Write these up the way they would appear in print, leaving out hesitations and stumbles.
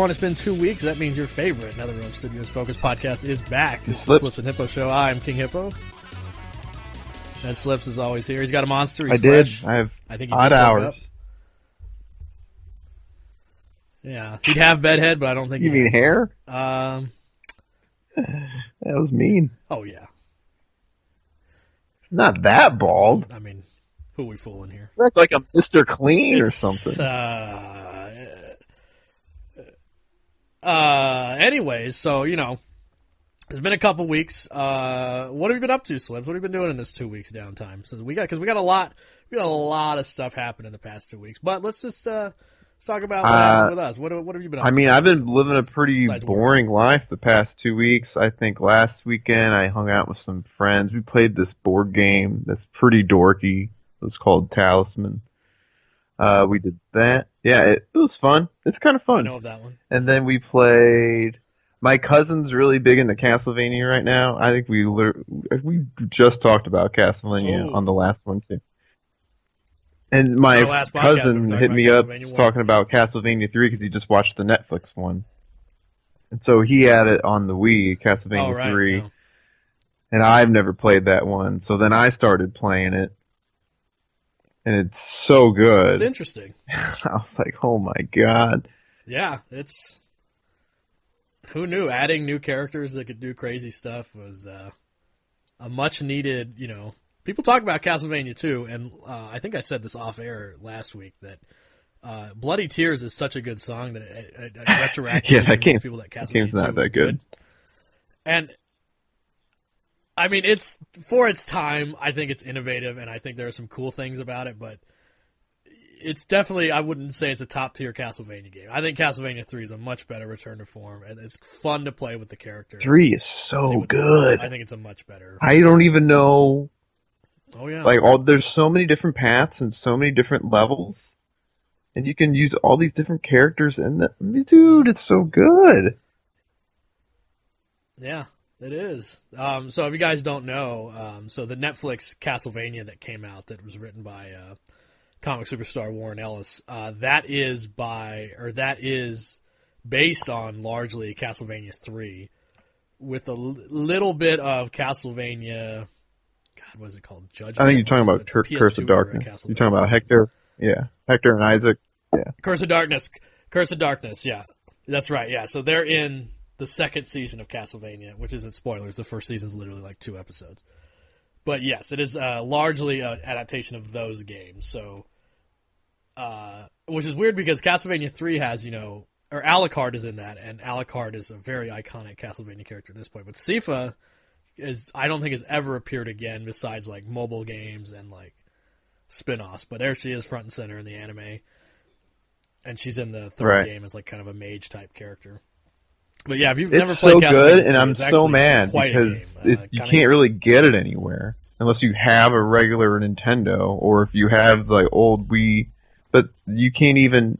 everyone. It's been 2 weeks. That means your favorite NetherRealm Studios Focus podcast is back. It's Slips. the Slips and Hippo Show. I'm King Hippo. And Slips is always here. He's got a monster. He's fresh. I think have odd hours. Up. Yeah. He'd have bedhead, but I don't think You mean hair? That was mean. Oh, yeah. Not that bald. I mean, who are we fooling here? That's like a Mr. Clean or something. Anyways, so, it's been a couple weeks. What have you been up to, Slips? What have you been doing in this 2 weeks downtime? So we got a lot of stuff happened in the past 2 weeks. But let's just talk about what happened with us. What have you been up to? I mean, I've been living a pretty boring life the past 2 weeks. I think last weekend I hung out with some friends. We played this board game that's pretty dorky. It was called Talisman. We did that. Yeah, it was fun. It's kind of fun. I know of that one. And then we played. My cousin's really big into Castlevania right now. I think we just talked about Castlevania on the last one too. And my cousin hit me up talking about Castlevania 3 because he just watched the Netflix one. And so he had it on the Wii, Castlevania 3. Yeah. And I've never played that one. So then I started playing it. And it's so good. It's interesting. I was like, oh my god. Yeah, it's... Who knew? Adding new characters that could do crazy stuff was a much-needed, People talk about Castlevania 2, and I think I said this off-air last week, that Bloody Tears is such a good song that it retroactively convinced people that Castlevania 2 was good. And... I mean, it's for its time. I think it's innovative, and I think there are some cool things about it. But it's definitely, I wouldn't say it's a top tier Castlevania game. I think Castlevania 3 is a much better return to form, and it's fun to play with the characters. 3 is so good. I think it's a much better. I don't even know. Oh yeah. There's so many different paths and so many different levels, and you can use all these different characters. Dude, it's so good. Yeah. It is. So if you guys don't know, so the Netflix Castlevania that came out that was written by comic superstar Warren Ellis, that is based on largely Castlevania 3 with a little bit of Castlevania. God, what is it called? Judgment. I think you're talking about Curse of Darkness. You're talking about Hector. Yeah, Hector and Isaac. Yeah. Curse of Darkness. Yeah, that's right. Yeah, so they're in the second season of Castlevania, which isn't spoilers. The first season's literally like 2 episodes. But yes, it is largely an adaptation of those games. So, which is weird because Castlevania 3 has, or Alucard is in that, and Alucard is a very iconic Castlevania character at this point. But Sypha I don't think has ever appeared again besides like mobile games and like spin-offs. But there she is front and center in the anime. And she's in the third game as like kind of a mage type character. But yeah, if you've never played Castlevania, good, and I'm so mad because you can't really get it anywhere unless you have a regular Nintendo or if you have the old Wii. But you can't even.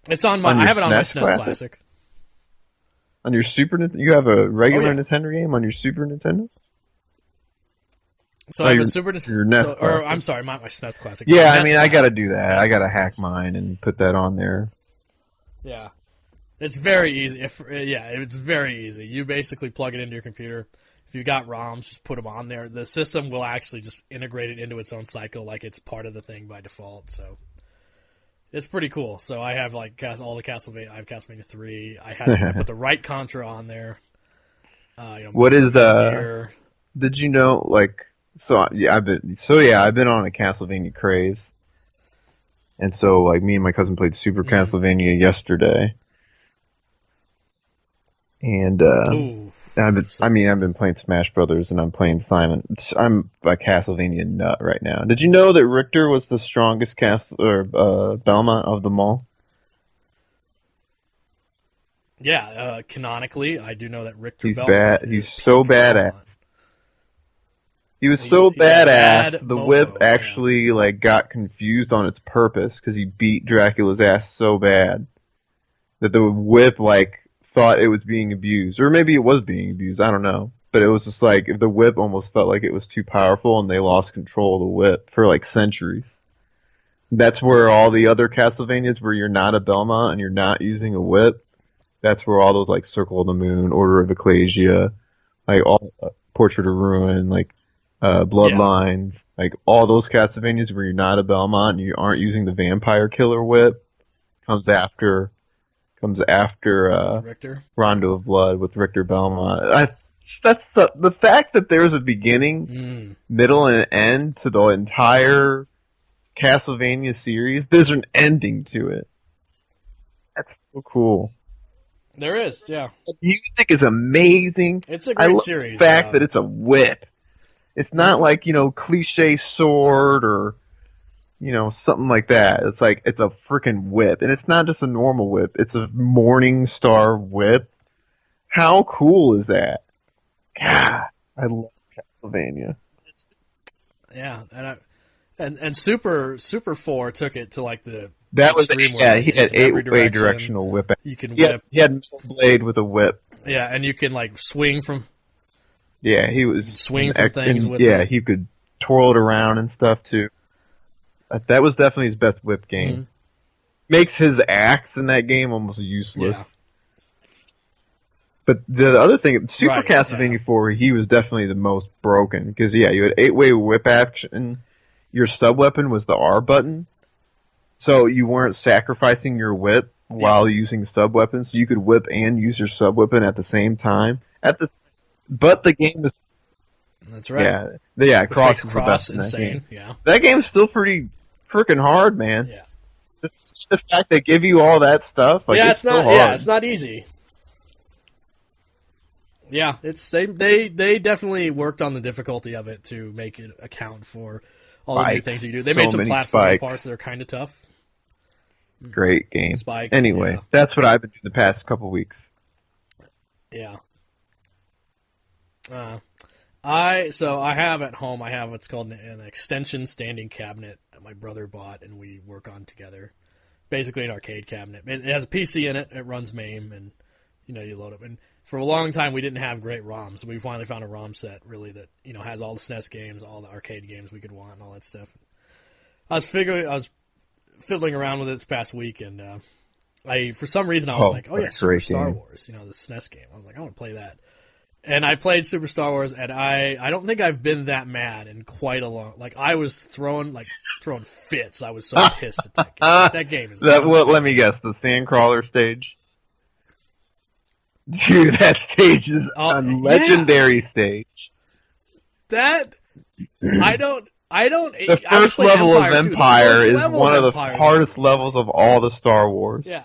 It's on my. I have it on my SNES Classic. On your Super Nintendo, you have a regular Nintendo game on your Super Nintendo. So I have a Super Nintendo. I'm sorry, my SNES Classic. Yeah, I mean, I got to do that. I got to hack mine and put that on there. Yeah, it's very easy. It's very easy. You basically plug it into your computer. If you got ROMs, just put them on there. The system will actually just integrate it into its own cycle, like it's part of the thing by default. So it's pretty cool. So I have like all the Castlevania. I have Castlevania 3. I put the right Contra on there. What is the? Did you know like? I've been on a Castlevania craze. And so, like, me and my cousin played Super Castlevania yesterday. And, I've been playing Smash Brothers and I'm playing Simon. I'm a Castlevania nut right now. Did you know that Richter was the strongest Belmont of them all? Yeah, canonically, I do know that Richter Belmont. He's so badass. He was so badass, the whip actually got confused on its purpose because he beat Dracula's ass so bad that the whip thought it was being abused. Or maybe it was being abused, I don't know. But it was just the whip almost felt like it was too powerful and they lost control of the whip for centuries. That's where all the other Castlevanias where you're not a Belmont and you're not using a whip. That's where all those like Circle of the Moon, Order of Ecclesia, like all Portrait of Ruin, like Bloodlines, like all those Castlevanias where you're not a Belmont and you aren't using the Vampire Killer whip comes after Richter. Rondo of Blood with Richter Belmont. That's the fact that there's a beginning, middle, and an end to the entire Castlevania series. There's an ending to it. That's so cool. There is, yeah. The music is amazing. It's a great I love series. The fact that it's a whip. It's not like, cliche sword or, something like that. It's like, it's a freaking whip. And it's not just a normal whip. It's a Morning Star whip. How cool is that? God, I love Castlevania. Yeah, and Super 4 took it to like the that was extreme he had 8-way directional whip. You can whip. He had Metal Blade with a whip. Yeah, and you can like swing from. Yeah, he was swing from things with. Yeah, he could twirl it around and stuff too. That was definitely his best whip game. Mm-hmm. Makes his axe in that game almost useless. Yeah. But the other thing, Super Castlevania 4, he was definitely the most broken. Because, you had 8-way whip action. Your sub-weapon was the R button. So you weren't sacrificing your whip while using sub-weapon. So you could whip and use your sub-weapon at the same time. But the game is... That's right. Yeah, Cross is Cross the best in insane. that game. Yeah. That game's still pretty freaking hard, man. Yeah. Just the fact they give you all that stuff, like, it's not hard. Yeah, it's not easy. Yeah, they definitely worked on the difficulty of it to make it account for all the new things you do. They made some platform parts that are kind of tough. Great game. Spikes. Anyway, that's what I've been doing the past couple weeks. Yeah. I have at home. I have what's called an extension standing cabinet that my brother bought, and we work on together. Basically, an arcade cabinet. It has a PC in it. It runs MAME, and you load it. And for a long time, we didn't have great ROMs. We finally found a ROM set really that has all the SNES games, all the arcade games we could want, and all that stuff. I was fiddling around with it this past week, and for some reason I was like, oh yeah, Super Star Wars, the SNES game. I was like, I want to play that. And I played Super Star Wars, and I don't think I've been that mad in quite a long. Like I was throwing fits. I was so pissed at that game. That game is. Let me guess. The Sandcrawler stage. Dude, that stage is a legendary stage. That I don't. The first level of Empire is one of the hardest levels of all the Star Wars. Yeah.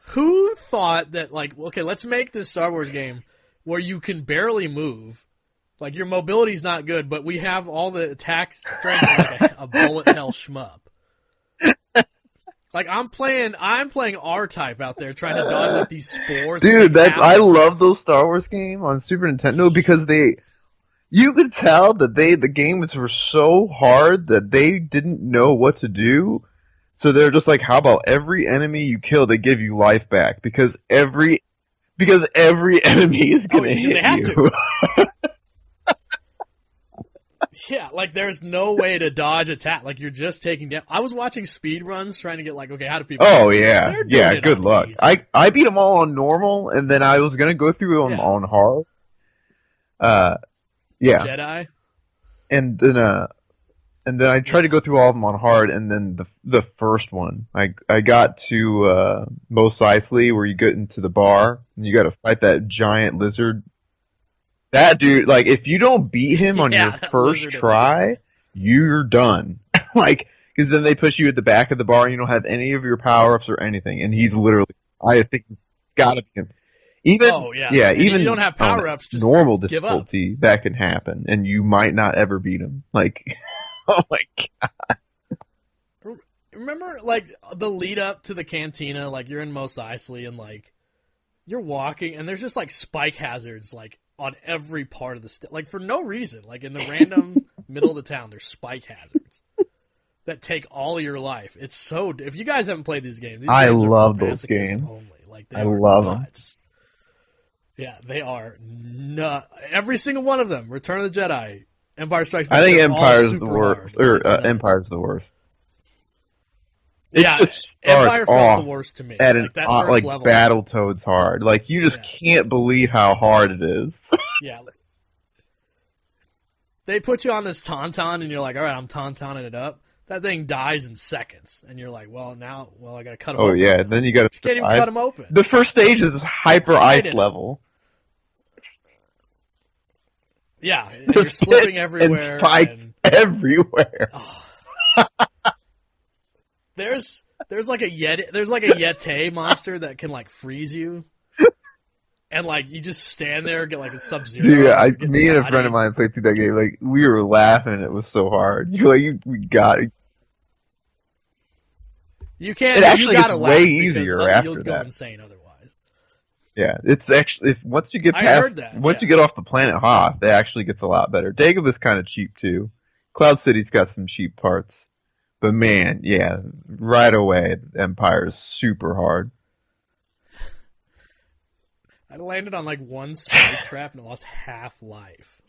Who thought that, let's make this Star Wars game where you can barely move. Like, your mobility's not good, but we have all the attack strength like a bullet hell shmup. Like, I'm playing R-Type out there trying to dodge, these spores. Dude, I love those Star Wars games on Super Nintendo because you could tell that the games were so hard that they didn't know what to do. So they're just like, how about every enemy you kill, they give you life back because every enemy is going to hit you. Yeah, there's no way to dodge attack. You're just taking down. I was watching speed runs trying to get okay, how do people? Oh yeah, good luck. Easy. I beat them all on normal, and then I was gonna go through them on hard. Yeah. Jedi. And then I tried to go through all of them on hard, and then the first one, I got to Mos Eisley, where you get into the bar, and you got to fight that giant lizard. That dude, if you don't beat him on your first try, you're done. Because then they push you at the back of the bar, and you don't have any of your power-ups or anything, and he's literally, I think it's gotta be him. Even even you don't have power-ups, just normal difficulty, that can happen, and you might not ever beat him. Oh my god! Remember, the lead up to the cantina, you're in Mos Eisley and you're walking and there's just spike hazards on every part of the for no reason. In the random middle of the town, there's spike hazards that take all your life. It's so. If you guys haven't played these games I love those games. Only. I love them. Yeah, they are nuts. Every single one of them. Return of the Jedi. Empire Strikes Back. I think Empire's the worst, or Empire's the worst. Yeah, Empire felt the worst to me. At like that first level, Battletoads hard. Like you just can't believe how hard it is. Yeah. They put you on this tauntaun, and you're like, all right, I'm tauntauning it up. That thing dies in seconds, and you're like, I gotta cut him open. Oh yeah, then you gotta. You can't even cut him open. The first stage is hyper ice level. Yeah, and you're slipping everywhere. And spikes everywhere. Oh. There's like a Yeti monster that can like freeze you. And like you just stand there, get like a Sub-Zero. Dude, me and a friend of mine played through that game. Like we were laughing; it was so hard. You're like, we got it. You can't. It actually gets way easier after you'll that. Go insane otherwise. Yeah, it's actually once you get past you get off the planet Hoth, it actually gets a lot better. Dagoba's kind of cheap too. Cloud City's got some cheap parts, but man, yeah, right away, Empire is super hard. I landed on like one spike trap and lost half life.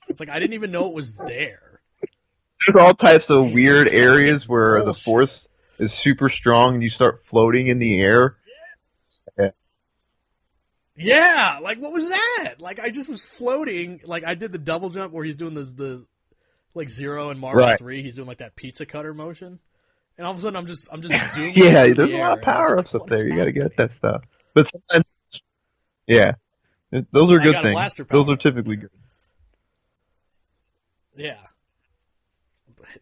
It's like I didn't even know it was there. There's all types of weird areas where the force is super strong and you start floating in the air. Yeah, like what was that? Like I just was floating. Like I did the double jump where he's doing the like Zero in Marvel 3. He's doing like that pizza cutter motion, and all of a sudden I'm just zooming. Yeah, there's a lot of power ups up there. You got to get that stuff. But sometimes, yeah, those are good things. Those are typically good. Yeah.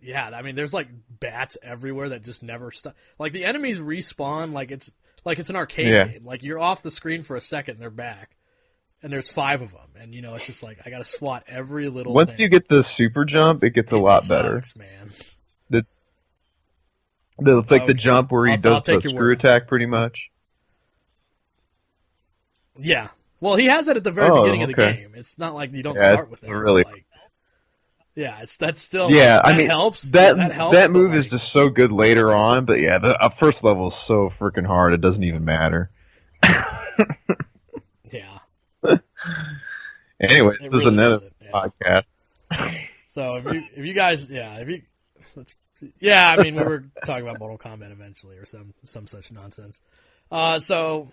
Yeah, I mean, there's like bats everywhere that just never stop. Like the enemies respawn like it's an arcade game. Like you're off the screen for a second, they're back, and there's 5 of them, and it's just like I got to swat every little. Once thing. you get the super jump, it gets a lot better. Man. It's like the jump where he does the screw attack, pretty much. Yeah, well, he has that at the very beginning of the game. It's not like you don't start with it. Really. Yeah, that's still. Yeah, I mean, helps. That helps. That move is just so good later on, but yeah, the first level is so freaking hard. It doesn't even matter. Yeah. Anyway, this is another podcast. So if you guys, I mean, we were talking about Mortal Kombat eventually, or some such nonsense. So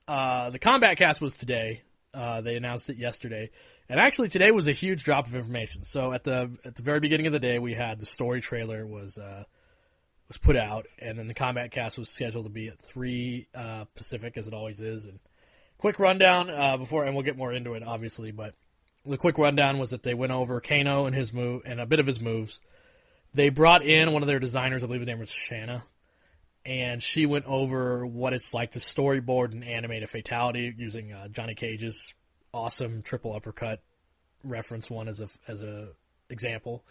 the Kombat Kast was today. They announced it yesterday. And actually, today was a huge drop of information. So at the very beginning of the day, we had the story trailer was put out, and then the Kombat Kast was scheduled to be at 3 Pacific, as it always is. And quick rundown before, and we'll get more into it, obviously. But the quick rundown was that they went over Kano and his move and a bit of his moves. They brought in one of their designers, I believe his name was Shanna, and she went over what it's like to storyboard and animate a fatality using Johnny Cage's awesome triple uppercut reference one as a example.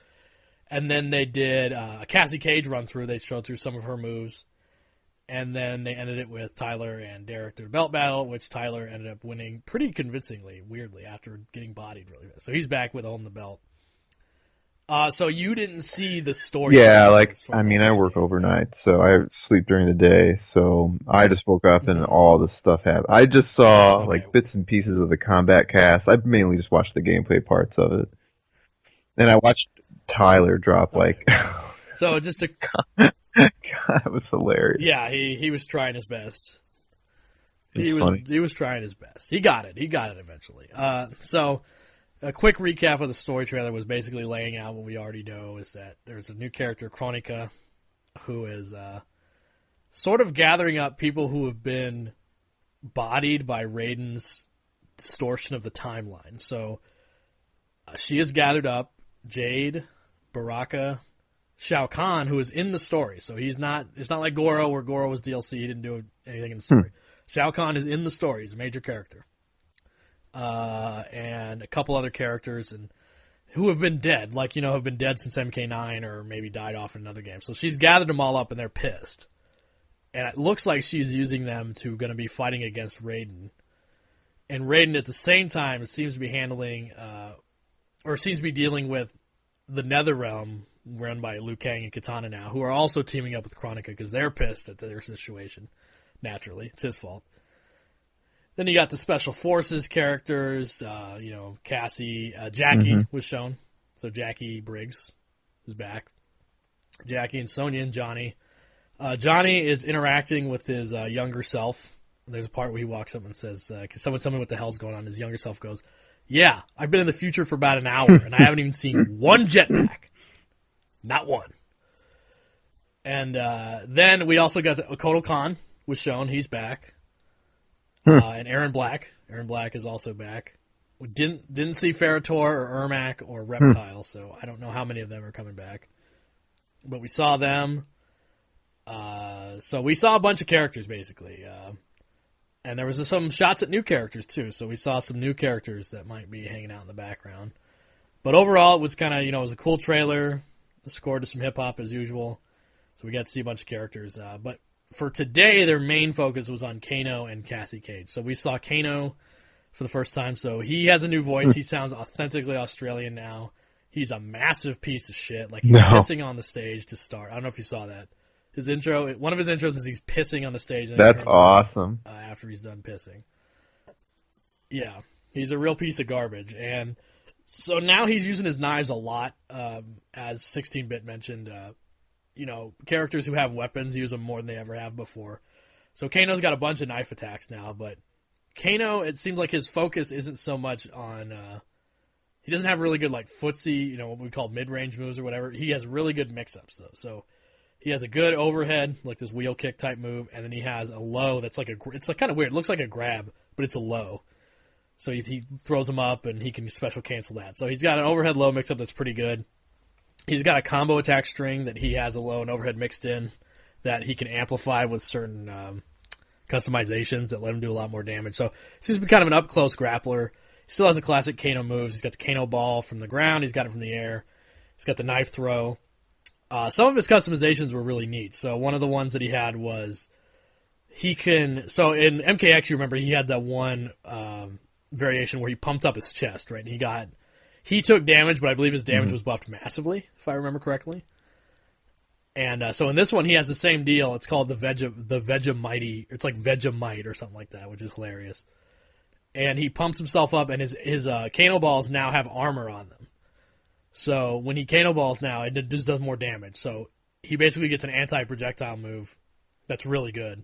And then they did a Cassie Cage run through. They showed through some of her moves. And then they ended it with Tyler and Derek through a belt battle, which Tyler ended up winning pretty convincingly, weirdly, after getting bodied really bad. So he's back with holding the belt. So you didn't see the story. Yeah, I work overnight, so I sleep during the day. So I just woke up and all this stuff happened. I just saw bits and pieces of the Kombat Kast. I mainly just watched the gameplay parts of it, and I watched Tyler drop So just to. God, it was hilarious. Yeah, he was trying his best. He was trying his best. He got it. He got it eventually. So. A quick recap of the story trailer was basically laying out what we already know, is that there's a new character, Kronika, who is sort of gathering up people who have been bodied by Raiden's distortion of the timeline. So she has gathered up Jade, Baraka, Shao Kahn, who is in the story. So it's not like Goro, where Goro was DLC, he didn't do anything in the story. Shao Kahn is in the story, he's a major character. And a couple other characters and who have been dead, have been dead since MK9 or maybe died off in another game. So she's gathered them all up and they're pissed. And it looks like she's using them to going to be fighting against Raiden. And Raiden at the same time seems to be handling, or seems to be dealing with the Netherrealm run by Liu Kang and Kitana now, who are also teaming up with Kronika because they're pissed at their situation. Naturally, it's his fault. Then you got the Special Forces characters, Cassie, Jackie was shown. So Jackie Briggs is back. Jackie and Sonia and Johnny. Johnny is interacting with his younger self. There's a part where he walks up and says, "Can someone tell me what the hell's going on?" His younger self goes, "Yeah, I've been in the future for about an hour, and I haven't even seen one jetpack. Not one." And then we also got Kotal Khan was shown. He's back. And Aaron Black. Aaron Black is also back. We didn't see Ferritor or Ermac or Reptile, so I don't know how many of them are coming back. But we saw them. So we saw a bunch of characters, basically. And there was some shots at new characters, too. So we saw some new characters that might be hanging out in the background. But overall, it was kind of, it was a cool trailer. Scored to some hip-hop, as usual. So we got to see a bunch of characters. But for today, their main focus was on Kano and Cassie Cage. So we saw Kano for the first time. So he has a new voice. He sounds authentically Australian now. He's a massive piece of shit. Like, he's pissing on the stage to start. I don't know if you saw that. His intro, one of his intros is he's pissing on the stage. And that's awesome. After he's done pissing. Yeah, he's a real piece of garbage. And so now he's using his knives a lot. As 16-Bit mentioned, characters who have weapons use them more than they ever have before. So Kano's got a bunch of knife attacks now, but Kano, it seems like his focus isn't so much on... he doesn't have really good, footsie, what we call mid-range moves or whatever. He has really good mix-ups, though. So he has a good overhead, like this wheel kick type move, and then he has a low that's it's kind of weird. It looks like a grab, but it's a low. So he throws them up, and he can special cancel that. So he's got an overhead low mix-up that's pretty good. He's got a combo attack string that he has a low and overhead mixed in that he can amplify with certain customizations that let him do a lot more damage. So he's kind of an up-close grappler. He still has the classic Kano moves. He's got the Kano ball from the ground. He's got it from the air. He's got the knife throw. Some of his customizations were really neat. So one of the ones that he had was so in MKX, you remember, he had that one variation where he pumped up his chest, right? And he took damage, but I believe his damage was buffed massively, if I remember correctly. And so in this one, he has the same deal. It's called the Vegemite. It's like Vegemite or something like that, which is hilarious. And he pumps himself up, and his Kano balls now have armor on them. So when he Kano balls now, it just does more damage. So he basically gets an anti-projectile move that's really good.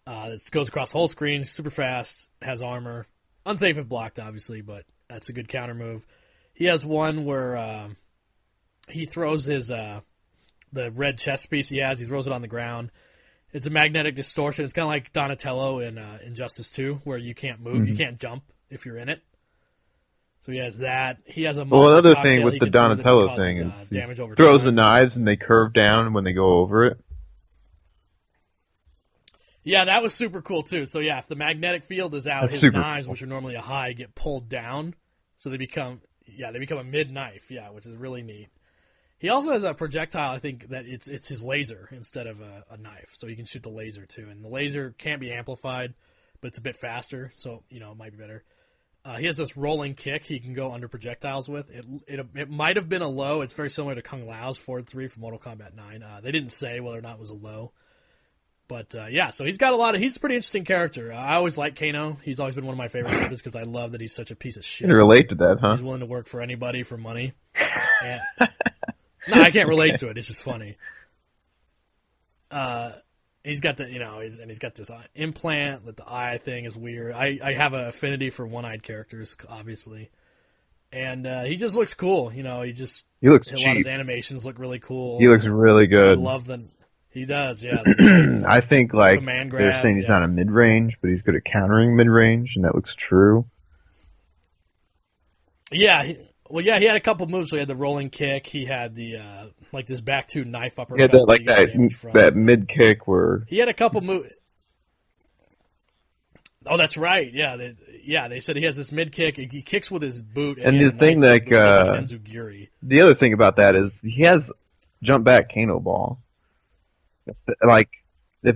It goes across the whole screen, super fast, has armor. Unsafe if blocked, obviously, but that's a good counter move. He has one where he throws the red chest piece he throws it on the ground. It's a magnetic distortion. It's kind of like Donatello in Injustice 2, where you can't move, you can't jump if you're in it. So he has that. He has a another thing with the Donatello thing is he throws the knives and they curve down when they go over it. Yeah, that was super cool too. So yeah, if the magnetic field is out, his knives, which are normally a high, get pulled down, so they become a mid knife. Yeah, which is really neat. He also has a projectile. I think that it's his laser instead of a knife, so you can shoot the laser too. And the laser can't be amplified, but it's a bit faster, so it might be better. He has this rolling kick he can go under projectiles with. It might have been a low. It's very similar to Kung Lao's forward 3 from Mortal Kombat 9. They didn't say whether or not it was a low. But, so he's got he's a pretty interesting character. I always like Kano. He's always been one of my favorite characters because I love that he's such a piece of shit. You can relate to that, huh? He's willing to work for anybody for money. No, I can't relate to it. It's just funny. He's got he's got this implant that the eye thing is weird. I have an affinity for one-eyed characters, obviously. And he just looks cool. He looks cheap. A lot of his animations look really cool. He looks really good. I love them. He does, yeah. I think they're saying he's not a mid-range, but he's good at countering mid-range, and that looks true. Yeah, he had a couple moves. So he had the rolling kick. He had the this back two knife uppercut. Yeah, that mid kick where he had a couple moves. Oh, that's right. Yeah, they said he has this mid kick. He kicks with his boot. And the thing the other thing about that is he has jump back Kano ball. If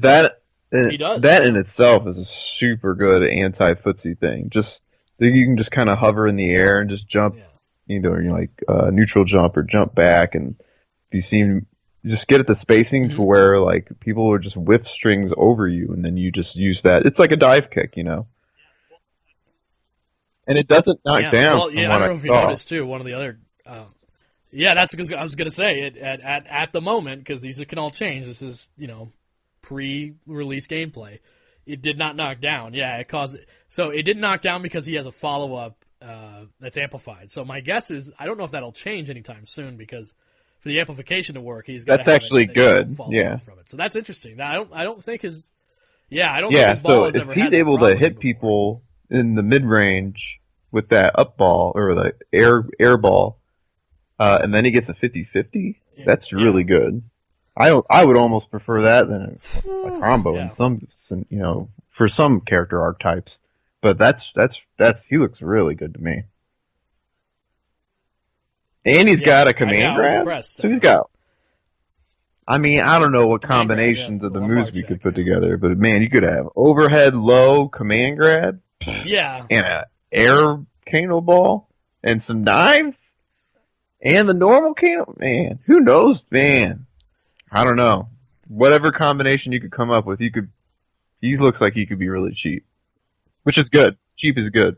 that he does. That in itself is a super good anti-footsie thing. Just you can just kind of hover in the air and just jump, either neutral jump or jump back, and if you just get at the spacing to where people are just whiff strings over you, and then you just use that. It's like a dive kick, and it doesn't knock down. Well, I don't know if you noticed too. One of the other Yeah, that's because I was going to say it at the moment, because these can all change. This is, pre-release gameplay. It did not knock down. Yeah, it caused. So it didn't knock down because he has a follow-up that's amplified. So my guess is I don't know if that'll change anytime soon, because for the amplification to work, he's got. That's actually good. Yeah. From it. So that's interesting. I don't think his. Yeah, I don't think his ball has ever had. If he's able to hit people in the mid-range with that up ball or the air ball, and then he gets a 50-50, that's really good. I would almost prefer that than a combo in some for some character archetypes. But that's he looks really good to me. And he's got a command grab. So he's got. I mean, I don't know what combinations of the moves we could put together, but man, you could have overhead low command grab. Yeah. And a air Kano ball and some knives and the normal Kano. Man, who knows, man? I don't know. Whatever combination you could come up with, he looks like he could be really cheap. Which is good. Cheap is good.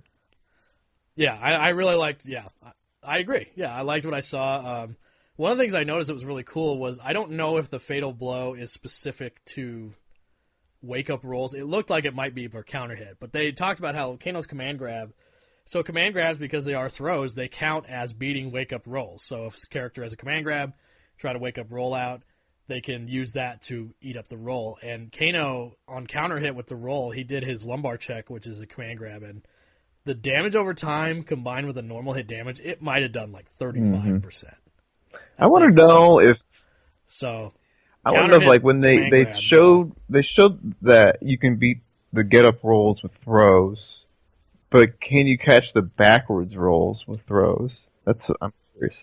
Yeah, I really liked, I agree. Yeah, I liked what I saw. One of the things I noticed that was really cool was, I don't know if the Fatal Blow is specific to wake-up rolls. It looked like it might be for counter hit, but they talked about how Kano's command grab, so command grabs, because they are throws, they count as beating wake-up rolls. So if a character has a command grab, try to wake-up roll out, they can use that to eat up the roll. And Kano, on counter hit with the roll, he did his lumbar check, which is a command grab, and the damage over time combined with the normal hit damage, it might have done like 35%. I want to know if. So. I want to know, like, when they showed that you can beat the get up rolls with throws, but can you catch the backwards rolls with throws? I'm curious.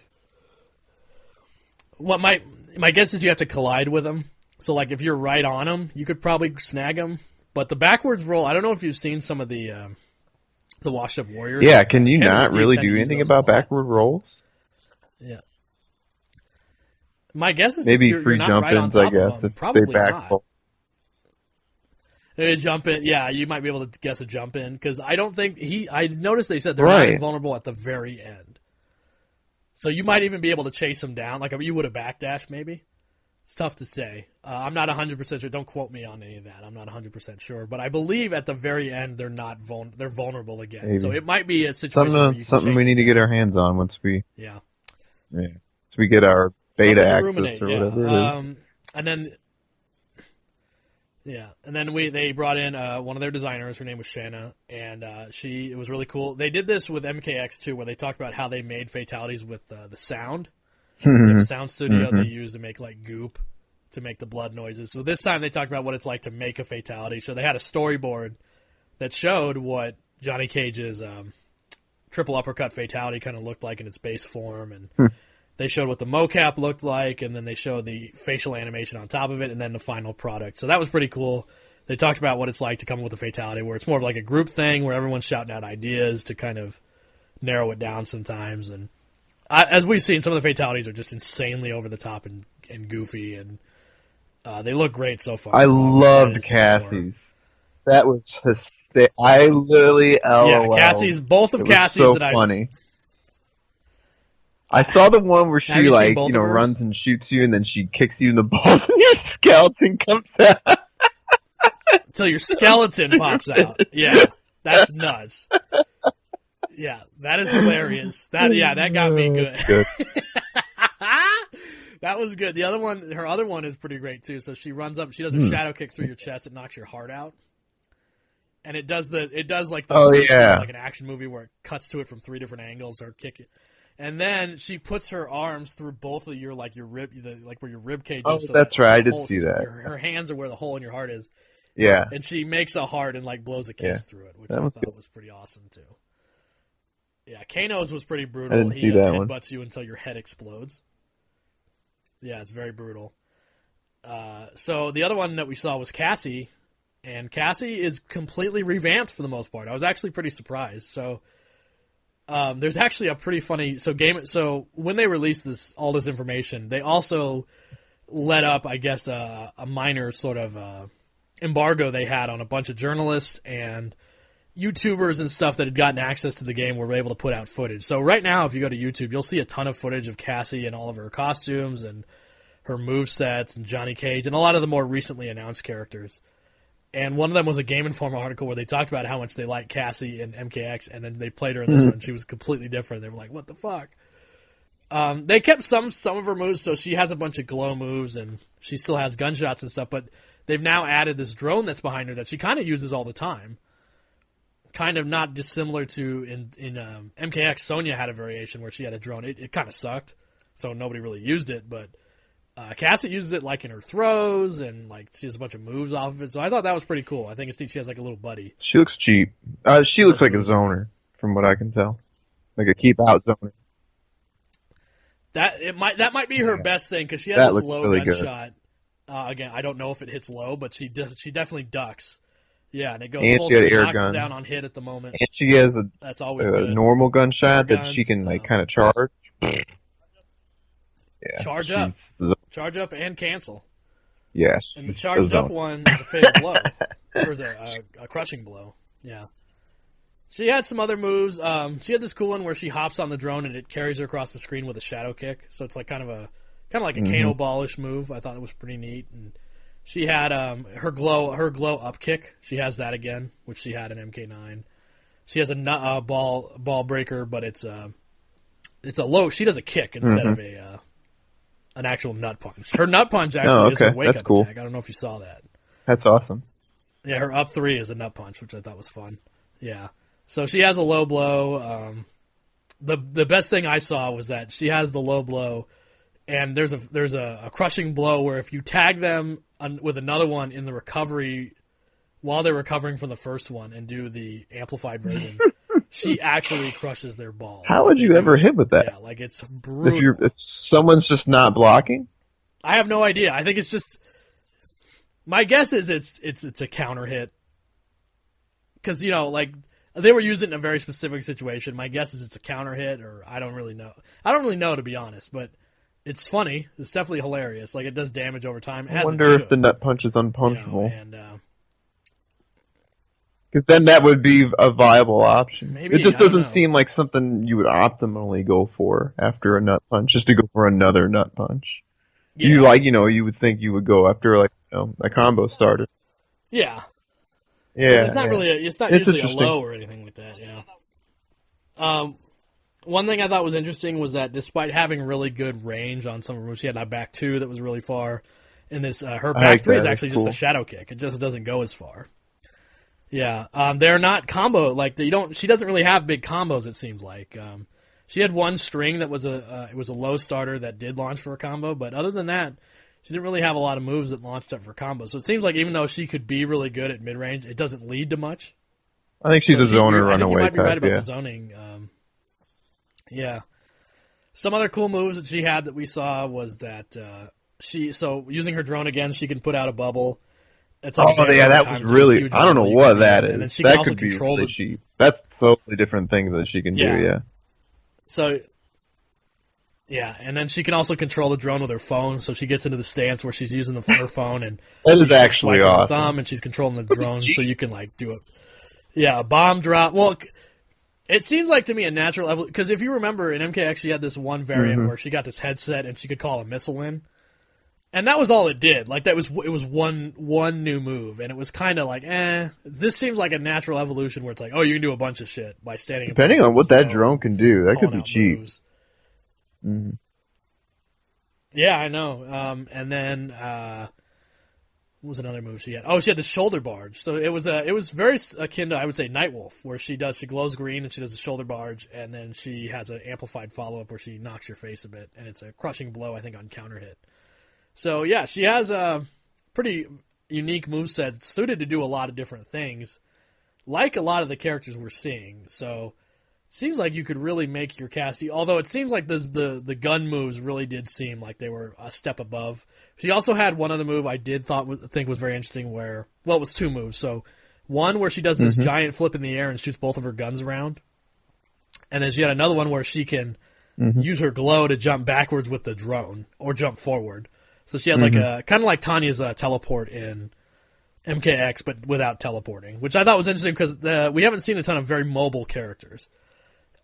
What my guess is you have to collide with them. So, like, if you're right on them, you could probably snag them. But the backwards roll, I don't know if you've seen some of the washed up warriors. Yeah, can you not really do anything about backward rolls? Yeah. My guess is maybe you're free not jump right ins, on top I guess, of them, if probably they back not. They jump in, yeah, you might be able to guess a jump in, because I don't think I noticed they said they're not invulnerable at the very end. So you might even be able to chase them down, like you would have backdash maybe. It's tough to say. I'm not 100% sure. Don't quote me on any of that. I'm not 100% sure, but I believe at the very end they're not they're vulnerable again. Maybe. So it might be a situation something we need to get our hands on once we once we get our beta access or whatever it is. And then they brought in one of their designers. Her name was Shanna, and it was really cool. They did this with MKX too, where they talked about how they made fatalities with the sound. They have a sound studio they use to make like goop to make the blood noises. So this time they talked about what it's like to make a fatality. So they had a storyboard that showed what Johnny Cage's triple uppercut fatality kind of looked like in its base form, and they showed what the mocap looked like, and then they showed the facial animation on top of it, and then the final product. So that was pretty cool. They talked about what it's like to come up with a fatality, where it's more of like a group thing, where everyone's shouting out ideas to kind of narrow it down sometimes. And as we've seen, some of the fatalities are just insanely over the top and goofy, and they look great so far. I loved Cassie's. That was hysterical. I literally LOL. Yeah, Cassie's, both of Cassie's so that I funny. I saw the one where she runs and shoots you, and then she kicks you in the balls, and your skeleton comes out. Until your skeleton pops out. Yeah, that's nuts. Yeah, that is hilarious. That got me good. That was good. The other one, her other one is pretty great too. So she runs up, she does a shadow kick through your chest, it knocks your heart out. And it does like an action movie where it cuts to it from 3 different angles or kick it. And then she puts her arms through both of your rib, where your rib cage is. Oh, so that's right. I did see that. Her hands are where the hole in your heart is. Yeah. And she makes a heart and blows a kiss through it, which I thought was pretty awesome too. Yeah, Kano's was pretty brutal. I didn't see that one. He headbutts you until your head explodes. Yeah, it's very brutal. So the other one that we saw was Cassie, and Cassie is completely revamped for the most part. I was actually pretty surprised. So there's actually a pretty funny so when they released all this information, they also let up, I guess, a minor sort of embargo they had on a bunch of journalists and YouTubers and stuff that had gotten access to the game were able to put out footage. So right now, if you go to YouTube, you'll see a ton of footage of Cassie and all of her costumes and her movesets and Johnny Cage and a lot of the more recently announced characters. And one of them was a Game Informer article where they talked about how much they liked Cassie in MKX, and then they played her in this one. She was completely different. They were like, what the fuck? They kept some of her moves, so she has a bunch of glow moves, and she still has gunshots and stuff, but they've now added this drone that's behind her that she kind of uses all the time. Kind of not dissimilar to in MKX, Sonya had a variation where she had a drone. It kind of sucked, so nobody really used it, but Cassie uses it like in her throws, and like she has a bunch of moves off of it, so I thought that was pretty cool. I think it's neat she has like a little buddy. She looks cheap. She looks like a zoner, from what I can tell. Like a keep-out zoner. That might be her best thing, because she has this low really gunshot. Again, I don't know if it hits low, but she definitely ducks. Yeah, and it goes full speed, knocks down on hit at the moment. And she has that's always good. Normal gunshot that she can like kind of charge. Yeah, charge up and cancel. Yeah, and the charged up one is a fatal blow, or is a crushing blow. Yeah. She had some other moves. She had this cool one where she hops on the drone and it carries her across the screen with a shadow kick. So it's like kind of like a Kano ballish move. I thought it was pretty neat. And she had her glow up kick. She has that again, which she had in MK9. She has a ball breaker, but it's a low. She does a kick instead of an actual nut punch. Her nut punch actually is her wake up attack. I don't know if you saw that. That's awesome. Yeah, her up 3 is a nut punch, which I thought was fun. Yeah. So she has a low blow. The best thing I saw was that she has the low blow, and there's a crushing blow where if you tag them with another one in the recovery while they're recovering from the first one and do the amplified version, she actually crushes their balls. How would you ever hit with that? Yeah, like it's brutal. If someone's just not blocking? I have no idea. I think it's just. My guess is it's a counter hit. Because, like. They were using it in a very specific situation. My guess is it's a counter hit, or I don't really know. I don't really know, to be honest, but it's funny. It's definitely hilarious. Like, it does damage over time. I wonder if the nut punch is unpunchable. And because then that would be a viable option. Maybe, it just doesn't seem like something you would optimally go for after a nut punch, just to go for another nut punch. Yeah. You would think you would go after a combo starter. Yeah. Yeah, it's not really. It's not usually a low or anything like that. Yeah. One thing I thought was interesting was that despite having really good range on some of her moves, she had a back 2 that was really far. And this her back 3 is actually just a shadow kick. It just doesn't go as far. Yeah. They're not combo she doesn't really have big combos. It seems like she had one string that was it was a low starter that did launch for a combo, but other than that. She didn't really have a lot of moves that launched up for combos. So it seems like even though she could be really good at mid-range, it doesn't lead to much. I think she's a zoner runaway type. I think you might be right about the zoning. Yeah. Some other cool moves that she had that we saw was that using her drone again, she can put out a bubble. It's like that was really, I don't know what that is. And then she can also control really cheap. That's a totally different thing that she can do, yeah. So... Yeah, and then she can also control the drone with her phone, so she gets into the stance where she's using her phone and that is actually awesome. Her thumb, and she's controlling the drone, so you can do it. Yeah, a bomb drop. Well, it seems like to me a natural evolution, because if you remember in MKX, she had this one variant where she got this headset and she could call a missile in, and that was all it did. Like it was one new move, and it was kind of like, This seems like a natural evolution where it's like, oh, you can do a bunch of shit by standing. Depending on what that drone can do, that could be cheap. Moves. Mm-hmm. Yeah, I know. And then what was another move she had? Oh, she had the shoulder barge. So it was very akin to, I would say, Nightwolf, where she glows green and she does a shoulder barge, and then she has an amplified follow up where she knocks your face a bit, and it's a crushing blow, I think, on counter hit. So yeah, she has a pretty unique moveset suited to do a lot of different things, like a lot of the characters we're seeing. So. Seems like you could really make your Cassie, although it seems like the gun moves really did seem like they were a step above. She also had one other move I think was very interesting it was 2 moves. So one where she does this giant flip in the air and shoots both of her guns around. And then she had another one where she can use her glow to jump backwards with the drone or jump forward. So she had like a kind of like Tanya's teleport in MKX, but without teleporting, which I thought was interesting because we haven't seen a ton of very mobile characters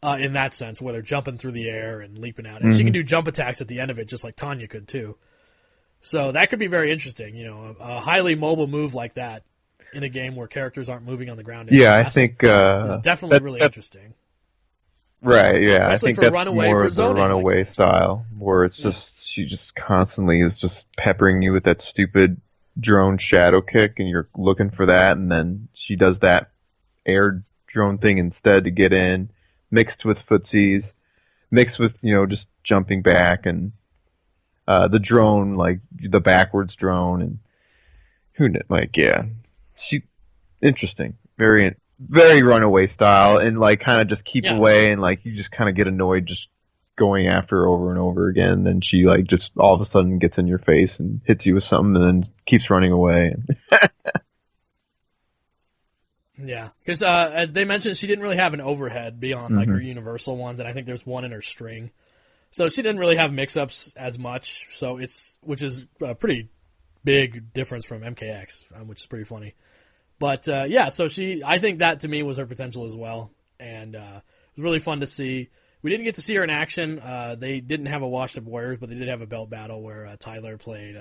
in that sense, where they're jumping through the air and leaping out. And she can do jump attacks at the end of it, just like Tanya could too. So that could be very interesting, a highly mobile move like that in a game where characters aren't moving on the ground. Yeah, I think it's definitely really interesting. Right, yeah. Especially I think for that's runaway, more for of the zoning, runaway style, where it's just, she just constantly is just peppering you with that stupid drone shadow kick, and you're looking for that, and then she does that air drone thing instead to get in, mixed with footsies, mixed with, just jumping back, and the drone, like the backwards drone, and interesting. Very, very runaway style, and like kind of just keep away, and like you just kind of get annoyed just going after her over and over again. Then she like just all of a sudden gets in your face and hits you with something, and then keeps running away. Yeah, because as they mentioned, she didn't really have an overhead beyond like her universal ones, and I think there's one in her string. So she didn't really have mix-ups as much, which is a pretty big difference from MKX, which is pretty funny. But so I think that to me was her potential as well, and it was really fun to see. We didn't get to see her in action. They didn't have a Washed Up Warriors, but they did have a belt battle where Tyler played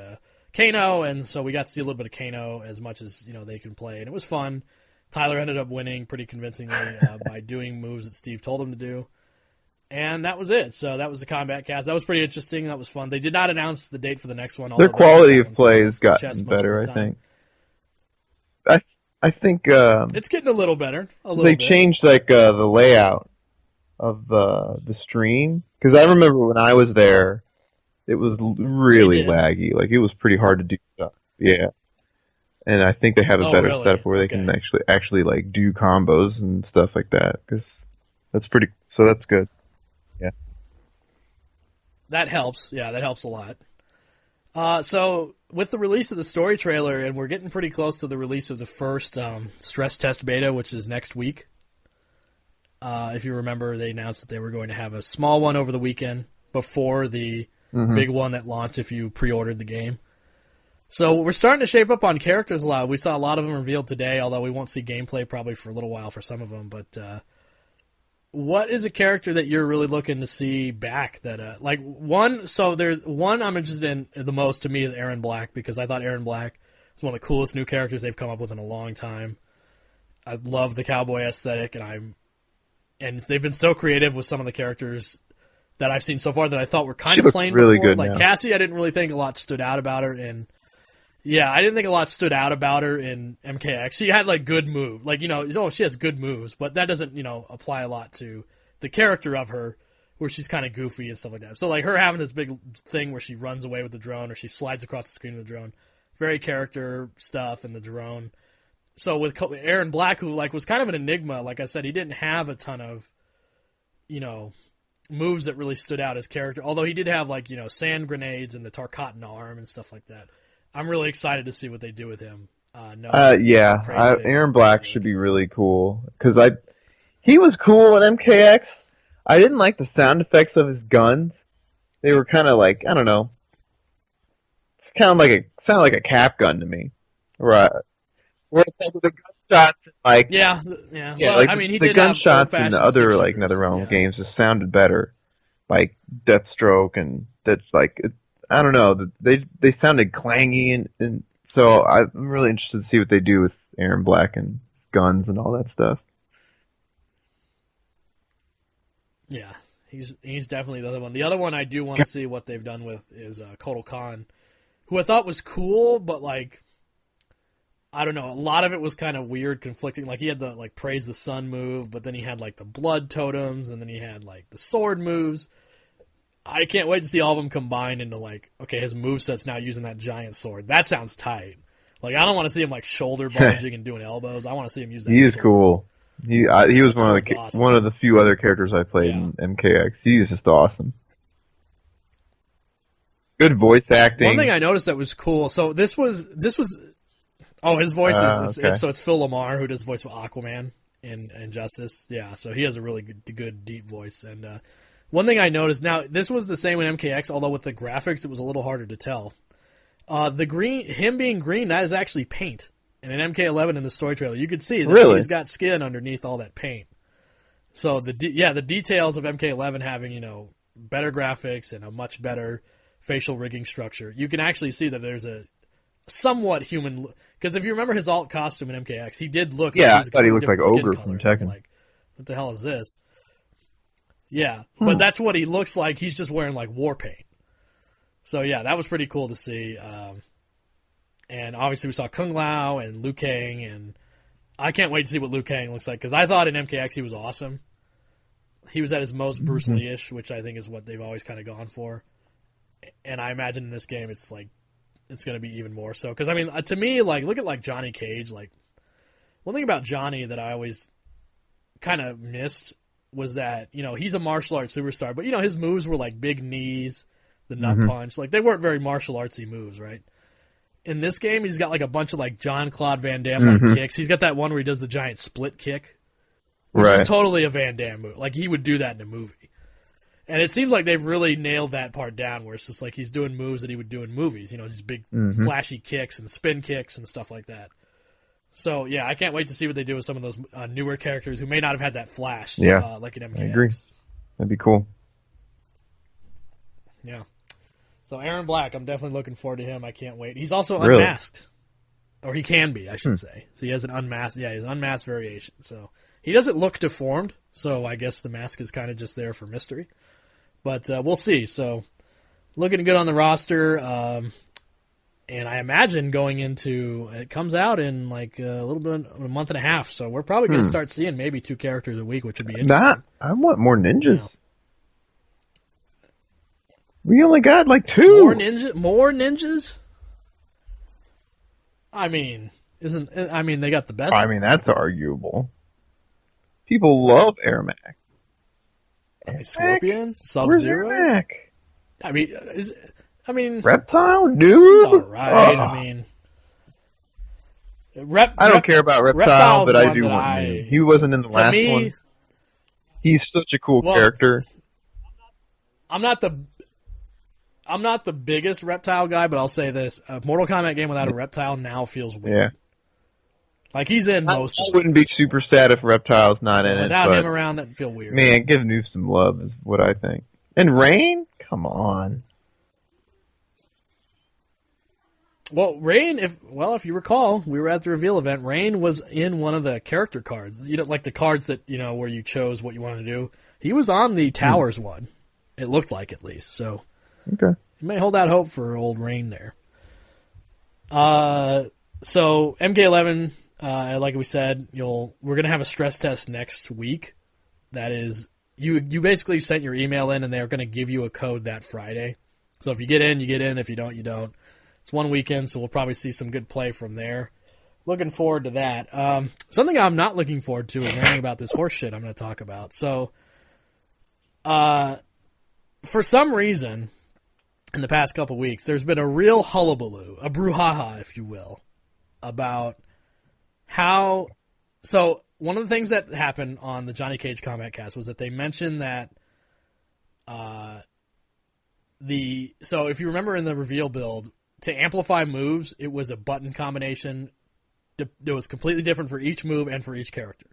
Kano, and so we got to see a little bit of Kano as much as they can play, and it was fun. Tyler ended up winning pretty convincingly by doing moves that Steve told him to do. And that was it. So that was the Kombat Kast. That was pretty interesting. That was fun. They did not announce the date for the next one. Their quality of play has gotten better, I think. I think it's getting a little better. They changed like the layout of the stream, because I remember when I was there, it was really laggy. Like it was pretty hard to do stuff. Yeah. And I think they have a better setup where they can actually like do combos and stuff like that, because that's good. Yeah. That helps. Yeah, that helps a lot. So with the release of the story trailer, and we're getting pretty close to the release of the first stress test beta, which is next week. If you remember, they announced that they were going to have a small one over the weekend before the big one that launched if you pre-ordered the game. So we're starting to shape up on characters a lot. We saw a lot of them revealed today, although we won't see gameplay probably for a little while for some of them. But what is a character that you're really looking to see back? That one. So there's one I'm interested in the most to me is Aaron Black, because I thought Aaron Black is one of the coolest new characters they've come up with in a long time. I love the cowboy aesthetic, and they've been so creative with some of the characters that I've seen so far that I thought were kind of plain really before. Good like now. Cassie, I didn't really think a lot stood out about her in. Yeah, I didn't think a lot stood out about her in MKX. She had, like, good moves. Like, she has good moves, but that doesn't, apply a lot to the character of her, where she's kind of goofy and stuff like that. So, like, her having this big thing where she runs away with the drone or she slides across the screen with the drone, very character stuff in the drone. So with Aaron Black, who, like, was kind of an enigma, like I said, he didn't have a ton of, moves that really stood out as character. Although he did have, like, sand grenades and the Tarkatan arm and stuff like that. I'm really excited to see what they do with him. Aaron Black should be really cool, because he was cool in MKX. I didn't like the sound effects of his guns. They were kind of like, I don't know. It's kind of like sounded like a cap gun to me, right? Where it's like the gunshots, and like yeah. Well, like I mean, he the did gunshots in the other like NetherRealm games just sounded better, like Deathstroke, and that's like. I don't know. They sounded clangy, and so I'm really interested to see what they do with Aaron Black and his guns and all that stuff. Yeah, he's definitely the other one. The other one I do want to see what they've done with is Kotal Khan, who I thought was cool, but like I don't know. A lot of it was kind of weird, conflicting. Like he had the like praise the sun move, but then he had like the blood totems, and then he had like the sword moves. I can't wait to see all of them combined into, like, okay, his moveset's now using that giant sword. That sounds tight. Like, I don't want to see him, like, shoulder bulging and doing elbows. I want to see him use that sword. He is cool. He was one of the few other characters I played in MKX. He is just awesome. Good voice acting. One thing I noticed that was cool, so this was his voice is okay. So it's Phil Lamar, who does the voice of Aquaman in Injustice. Yeah, so he has a really good deep voice. And one thing I noticed, now this was the same in MKX, although with the graphics it was a little harder to tell. Him being green, that is actually paint. And in MK11 in the story trailer, you could see that he's got skin underneath all that paint. So the details of MK11 having, better graphics and a much better facial rigging structure, you can actually see that there's a somewhat human. Because if you remember his alt costume in MKX, he did look. Yeah, I thought he looked like Ogre from Tekken. Like, what the hell is this? Yeah, but that's what he looks like. He's just wearing like war paint. So yeah, that was pretty cool to see. And obviously we saw Kung Lao and Liu Kang, and I can't wait to see what Liu Kang looks like, because I thought in MKX he was awesome. He was at his most Bruce Lee-ish, which I think is what they've always kind of gone for. And I imagine in this game it's going to be even more so. Because, I mean, to me, like, look at, like, Johnny Cage. Like, one thing about Johnny that I always kind of missed was that, he's a martial arts superstar. But, his moves were, like, big knees, the nut punch. Like, they weren't very martial artsy moves, right? In this game, he's got, like, a bunch of, like, Jean-Claude Van Damme kicks. He's got that one where he does the giant split kick. Which is totally a Van Damme move. Like, he would do that in a movie. And it seems like they've really nailed that part down, where it's just like he's doing moves that he would do in movies. These big flashy kicks and spin kicks and stuff like that. So, yeah, I can't wait to see what they do with some of those newer characters who may not have had that flash like in MKX. I agree. That'd be cool. Yeah. So, Aaron Black, I'm definitely looking forward to him. I can't wait. He's also unmasked. Or he can be, I should say. So, he has an unmasked, he's an unmasked variation. So, he doesn't look deformed, so I guess the mask is kind of just there for mystery. But we'll see. So, looking good on the roster. And I imagine going into, it comes out in like a little bit, a month and a half. So, we're probably going to start seeing maybe 2 characters a week, which would be interesting. I want more ninjas. Yeah. We only got like 2. More ninjas? I mean, they got the best. I mean, that's arguable. People love Ermac. Scorpion? Sub-Zero? Where's Ermac? I mean... Reptile? Noob? He's alright, I mean... I don't care about Reptile, but I do want Noob. He wasn't in the last one. He's such a cool character. I'm not the biggest Reptile guy, but I'll say this. A Mortal Kombat game without a Reptile now feels weird. Yeah. Like, he's in most of it. I wouldn't be super sad if Reptile's not in it. Without him around, that would feel weird. Man, give Noob some love is what I think. And Rain? Come on. Well, Rain, if you recall, we were at the reveal event. Rain was in one of the character cards. Like the cards that, where you chose what you wanted to do. He was on the Towers one. It looked like, at least. So, okay. You may hold out hope for old Rain there. So, MK11... like we said, we're going to have a stress test next week. That is, you basically sent your email in, and they're going to give you a code that Friday. So if you get in, you get in. If you don't, you don't. It's one weekend, so we'll probably see some good play from there. Looking forward to that. Something I'm not looking forward to is learning about this horse shit I'm going to talk about. So, for some reason, in the past couple weeks, there's been a real hullabaloo, a brouhaha, if you will, about how. So one of the things that happened on the Johnny Cage Kombat Kast was that they mentioned that so if you remember in the reveal build, to amplify moves, it was a button combination that was completely different for each move and for each character.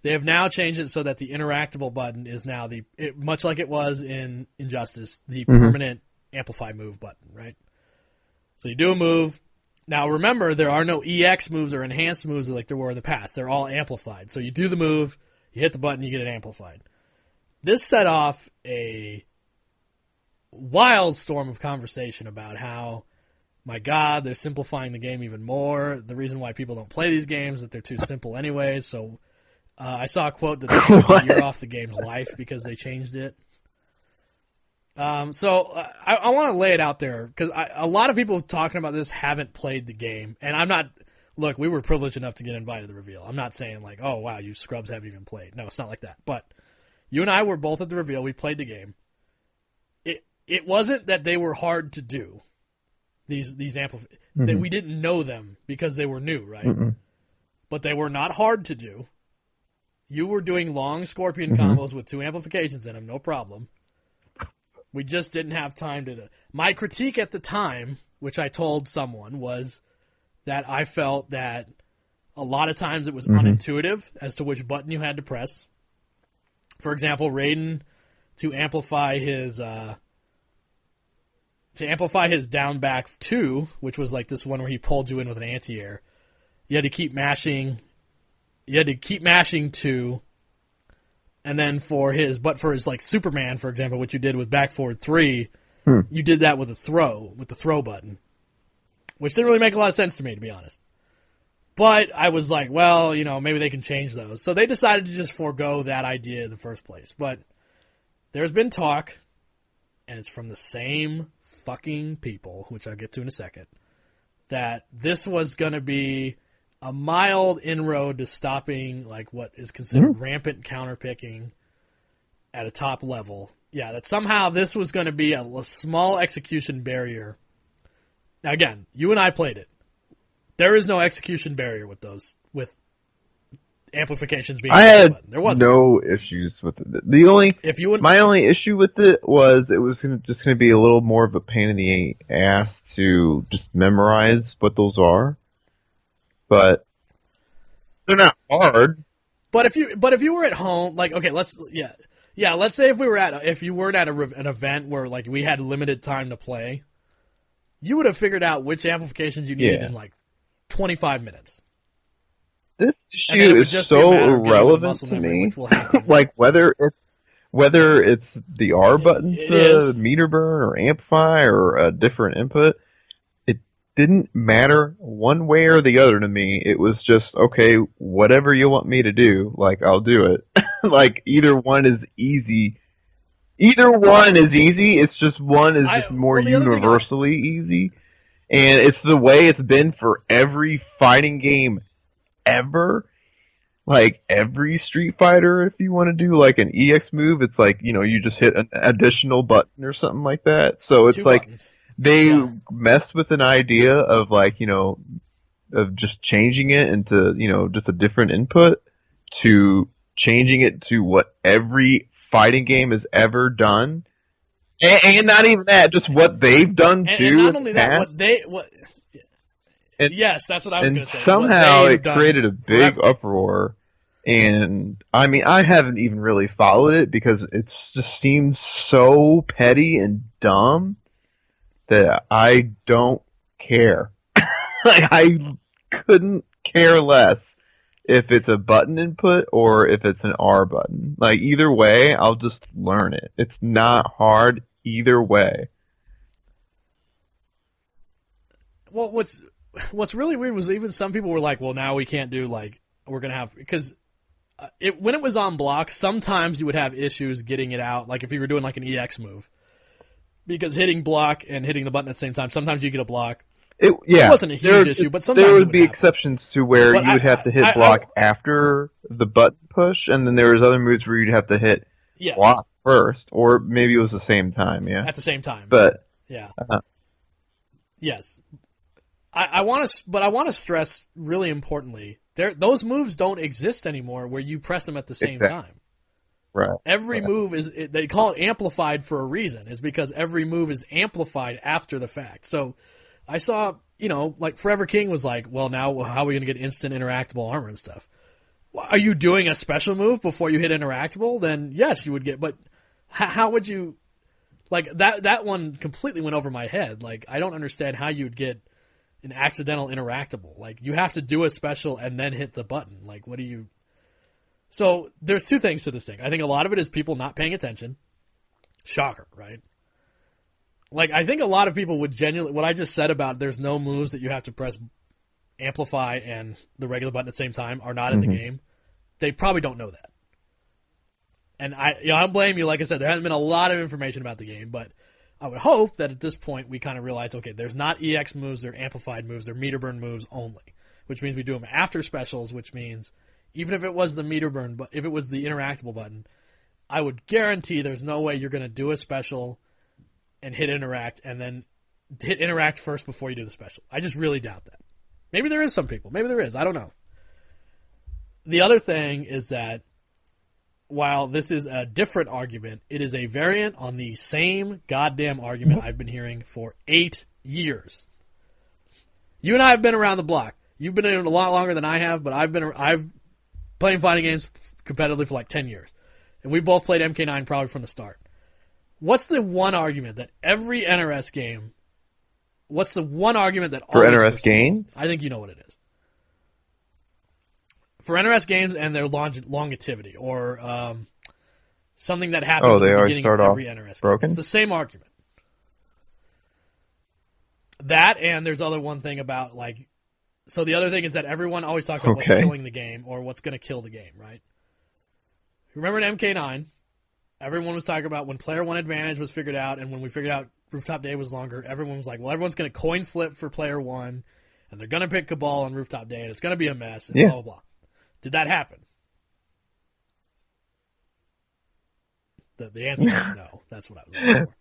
They have now changed it so that the interactable button is now much like it was in Injustice, the permanent amplify move button, right? So you do a move. Now remember, there are no EX moves or enhanced moves like there were in the past. They're all amplified. So you do the move, you hit the button, you get it amplified. This set off a wild storm of conversation about how, my God, they're simplifying the game even more. The reason why people don't play these games is that they're too simple anyways. So I saw a quote that they took a year off the game's life because they changed it. So I want to lay it out there because a lot of people talking about this haven't played the game. And I'm not, look, we were privileged enough to get invited to the reveal. I'm not saying like, oh, wow, you scrubs haven't even played. No, it's not like that. But you and I were both at the reveal. We played the game. It wasn't that they were hard to do, these that we didn't know them because they were new, right? But they were not hard to do. You were doing long Scorpion combos with 2 amplifications in them, no problem. We just didn't have time to. My critique at the time, which I told someone, was that I felt that a lot of times it was unintuitive as to which button you had to press. For example, Raiden, to amplify his down back 2, which was like this one where he pulled you in with an anti-air, you had to keep mashing 2, and then for his like Superman, for example, what you did with back forward 3, you did that with the throw button, which didn't really make a lot of sense to me, to be honest. But I was like, well, maybe they can change those. So they decided to just forego that idea in the first place. But there's been talk, and it's from the same fucking people, which I'll get to in a second, that this was going to be a mild inroad to stopping like what is considered rampant counterpicking at a top level. Yeah, that somehow this was going to be a small execution barrier. Now again, you and I played it. There is no execution barrier with amplifications being. I had there wasn't. No issues with it. My only issue with it was just going to be a little more of a pain in the ass to just memorize what those are. But they're not hard. But if you were at home, like, okay, let's say if you weren't at an event where like we had limited time to play, you would have figured out which amplifications you needed in like 25 minutes. This issue is so irrelevant to me. Like whether it's the R button to meter burn or amplify or a different input, it didn't matter one way or the other to me. It was just, okay, whatever you want me to do, like I'll do it. Like either one is easy. It's just one is just more universally easy. And it's the way it's been for every fighting game ever. Like every Street Fighter, if you want to do like an EX move, it's like, you just hit an additional button or something like that. So it's 2 like buttons. they messed with an idea of like, of just changing it into, just a different input to changing it to what every fighting game has ever done. And not even that, just what they've done too. And not only that, yes, that's what I was going to say. And somehow it created a big uproar. And I mean, I haven't even really followed it because it just seems so petty and dumb that I don't care. Like, I couldn't care less if it's a button input or if it's an R button. Like, either way, I'll just learn it. It's not hard either way. Well, what's really weird was even some people were like, well, now we can't do, like, we're going to have, because when it was on block, sometimes you would have issues getting it out, like if you were doing like an EX move. Because hitting block and hitting the button at the same time, sometimes you get a block. It wasn't a huge issue, but sometimes there would be exceptions to where you would have to hit block after the button push, and then there was other moves where you'd have to hit block first, or maybe it was the same time, at the same time. But yes, I want to stress really importantly, those moves don't exist anymore where you press them at the same time. Right. Every move they call it amplified for a reason. Is because every move is amplified after the fact. So I saw, like Forever King was like, well, now how are we going to get instant interactable armor and stuff? Are you doing a special move before you hit interactable? Then yes, you would get, but how would you, like that one completely went over my head. Like, I don't understand how you would get an accidental interactable. Like, you have to do a special and then hit the button. Like, what do you... So there's two things to this thing. I think a lot of it is people not paying attention. Shocker, right? Like, I think a lot of people would genuinely... What I just said about there's no moves that you have to press amplify and the regular button at the same time are not in the game. They probably don't know that. And I don't blame you. Like I said, there hasn't been a lot of information about the game, but I would hope that at this point we kind of realize, okay, there's not EX moves, they're amplified moves, they're meter burn moves only, which means we do them after specials, which means even if it was the meter burn, but if it was the interactable button, I would guarantee there's no way you're going to do a special and hit interact and then hit interact first before you do the special. I just really doubt that. Maybe there is some people. Maybe there is. I don't know. The other thing is that while this is a different argument, it is a variant on the same goddamn argument I've been hearing for 8 years. You and I have been around the block. You've been in it a lot longer than I have, but I've playing fighting games competitively for like 10 years. And we both played MK9 probably from the start. What's the one argument that every NRS game, what's the one argument that for always NRS persists? games? I think you know what it is. For NRS games and their longevity, or something that happens at the beginning of every NRS game. It's the same argument. That, and there's other one thing about, like, so the other thing is that everyone always talks about what's killing the game or what's going to kill the game, right? Remember in MK9, everyone was talking about when player one advantage was figured out, and when we figured out Rooftop Day was longer, everyone was like, well, everyone's going to coin flip for player one, and they're going to pick Cabal on Rooftop Day, and it's going to be a mess, and blah, blah, blah. Did that happen? The answer is no. That's what I was looking for.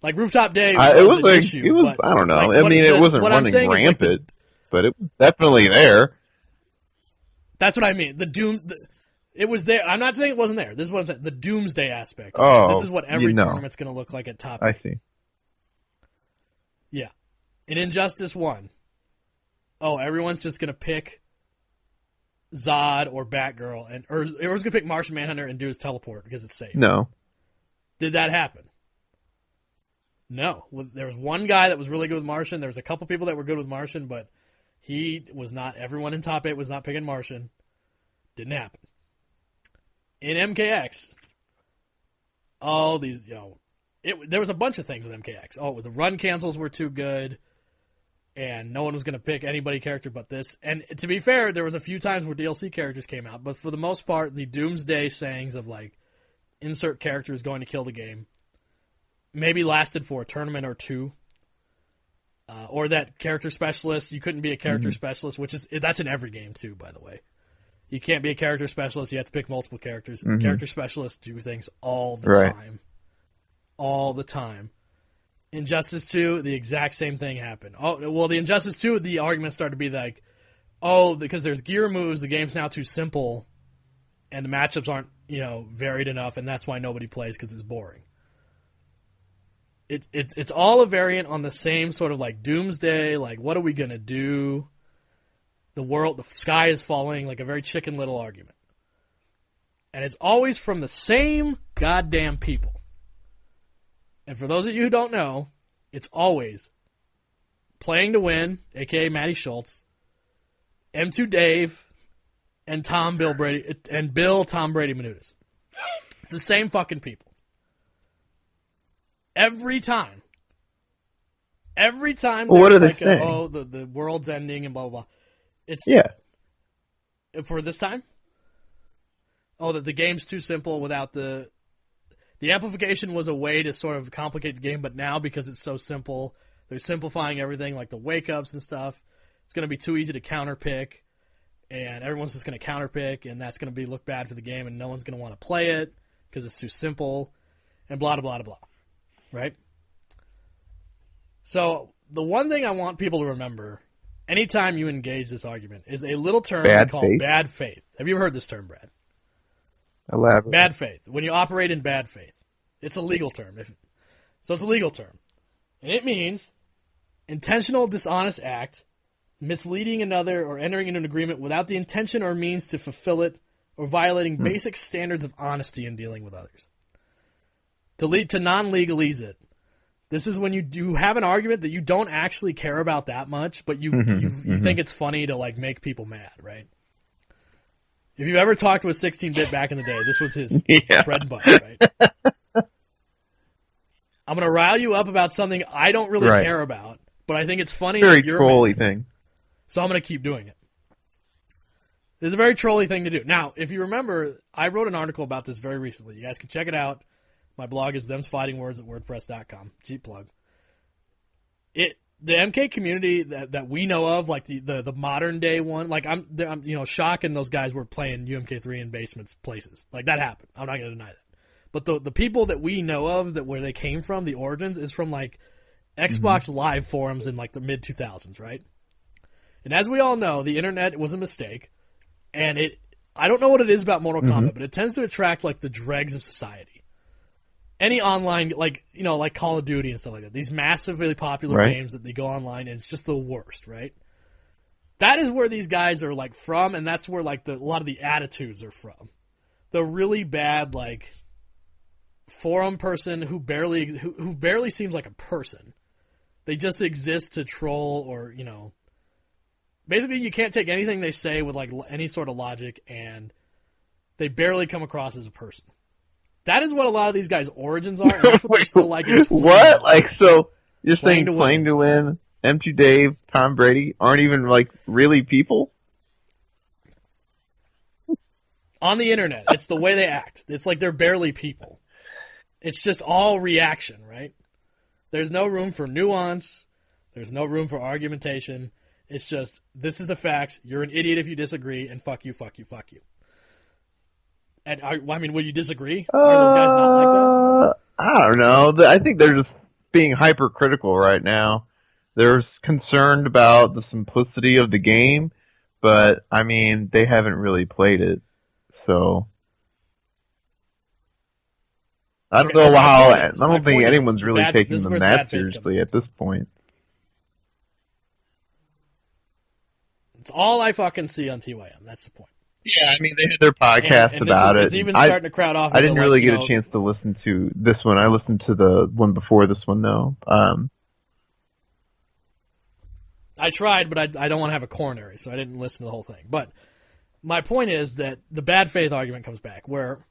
Like, Rooftop Day was an issue. It was, but, I don't know. Like, I mean, it wasn't running rampant, but it was definitely there. That's what I mean. It was there. I'm not saying it wasn't there. This is what I'm saying. The Doomsday aspect. This is what every tournament's going to look like at top 8. I see. Yeah. In Injustice 1, everyone's just going to pick Zod or Batgirl, or everyone's going to pick Martian Manhunter and do his teleport because it's safe. No. Did that happen? No. There was one guy that was really good with Martian. There was a couple people that were good with Martian, but he was not. Everyone in top 8 was not picking Martian. Didn't happen. In MKX, there was a bunch of things with MKX. The run cancels were too good, and no one was going to pick anybody character but this. And to be fair, there was a few times where DLC characters came out, but for the most part, the Doomsday sayings of, like, insert character is going to kill the game maybe lasted for a tournament or two. Or that character specialist, you couldn't be a character specialist, that's in every game too, by the way. You can't be a character specialist, you have to pick multiple characters. Character specialists do things all the time. All the time. Injustice 2, the exact same thing happened. The Injustice 2, the argument started to be like, because there's gear moves, the game's now too simple, and the matchups aren't, varied enough, and that's why nobody plays, because it's boring. It's all a variant on the same sort of, like, Doomsday, like, what are we going to do? The sky is falling, like a very Chicken Little argument. And it's always from the same goddamn people. And for those of you who don't know, it's always Playing to Win, a.k.a. Matty Schultz, M2 Dave, and Tom Brady Menoudas. It's the same fucking people. Every time. What are they saying? The world's ending and blah, blah, blah. For this time? That the game's too simple without the amplification was a way to sort of complicate the game, but now because it's so simple, they're simplifying everything, like the wake-ups and stuff. It's going to be too easy to counterpick, and everyone's just going to counterpick, and that's going to look bad for the game, and no one's going to want to play it because it's too simple, and blah, blah, blah, blah. Right? So, the one thing I want people to remember anytime you engage this argument is a little term called bad faith. Have you ever heard this term, Brad? Elaborate. Bad faith. When you operate in bad faith. It's a legal term. So it's a legal term. And it means intentional dishonest act, misleading another, or entering into an agreement without the intention or means to fulfill it, or violating basic standards of honesty in dealing with others. To lead to non-legalese it. This is when you have an argument that you don't actually care about that much, but you think it's funny to, like, make people mad, right? If you've ever talked to a 16-bit back in the day, this was his bread and butter, right? I'm going to rile you up about something I don't really care about, but I think it's funny that you're trolly thing. So I'm going to keep doing it. It's a very trolly thing to do. Now, if you remember, I wrote an article about this very recently. You guys can check it out. My blog is themsfightingwords at wordpress.com. Cheap plug. The MK community that we know of, like the modern day one, like I'm Shock and those guys were playing UMK3 in basements places. Like that happened. I'm not going to deny that. But the people that we know of, that where they came from, the origins, is from like Xbox Live forums in like the mid 2000s, right? And as we all know, the internet was a mistake, and I don't know what it is about Mortal Kombat, but it tends to attract like the dregs of society. any online, like Call of Duty and stuff like that, these massively popular games that they go online and it's just the worst, right? That is where these guys are like from, and that's where like a lot of the attitudes are from. The really bad like forum person who barely seems like a person. They just exist to troll or basically you can't take anything they say with like any sort of logic, and they barely come across as a person. That is what a lot of these guys' origins are, and that's what they're still like. What? Like, so you're saying playing to win, Empty Dave, Tom Brady aren't even like really people? On the internet, it's the way they act. It's like they're barely people. It's just all reaction, right? There's no room for nuance. There's no room for argumentation. It's just, this is the facts. You're an idiot if you disagree, and fuck you, fuck you, fuck you. And would you disagree? Are those guys not like that? I don't know. I think they're just being hypercritical right now. They're concerned about the simplicity of the game, but I mean, they haven't really played it, so I don't know how. I don't think anyone's really taking them that seriously at this point. It's all I fucking see on TYM. That's the point. Yeah, I mean, they had their podcast about it. It's even starting to crowd off. I didn't really get a chance to listen to this one. I listened to the one before this one, though. I tried, but I don't want to have a coronary, so I didn't listen to the whole thing. But my point is that the bad faith argument comes back, where,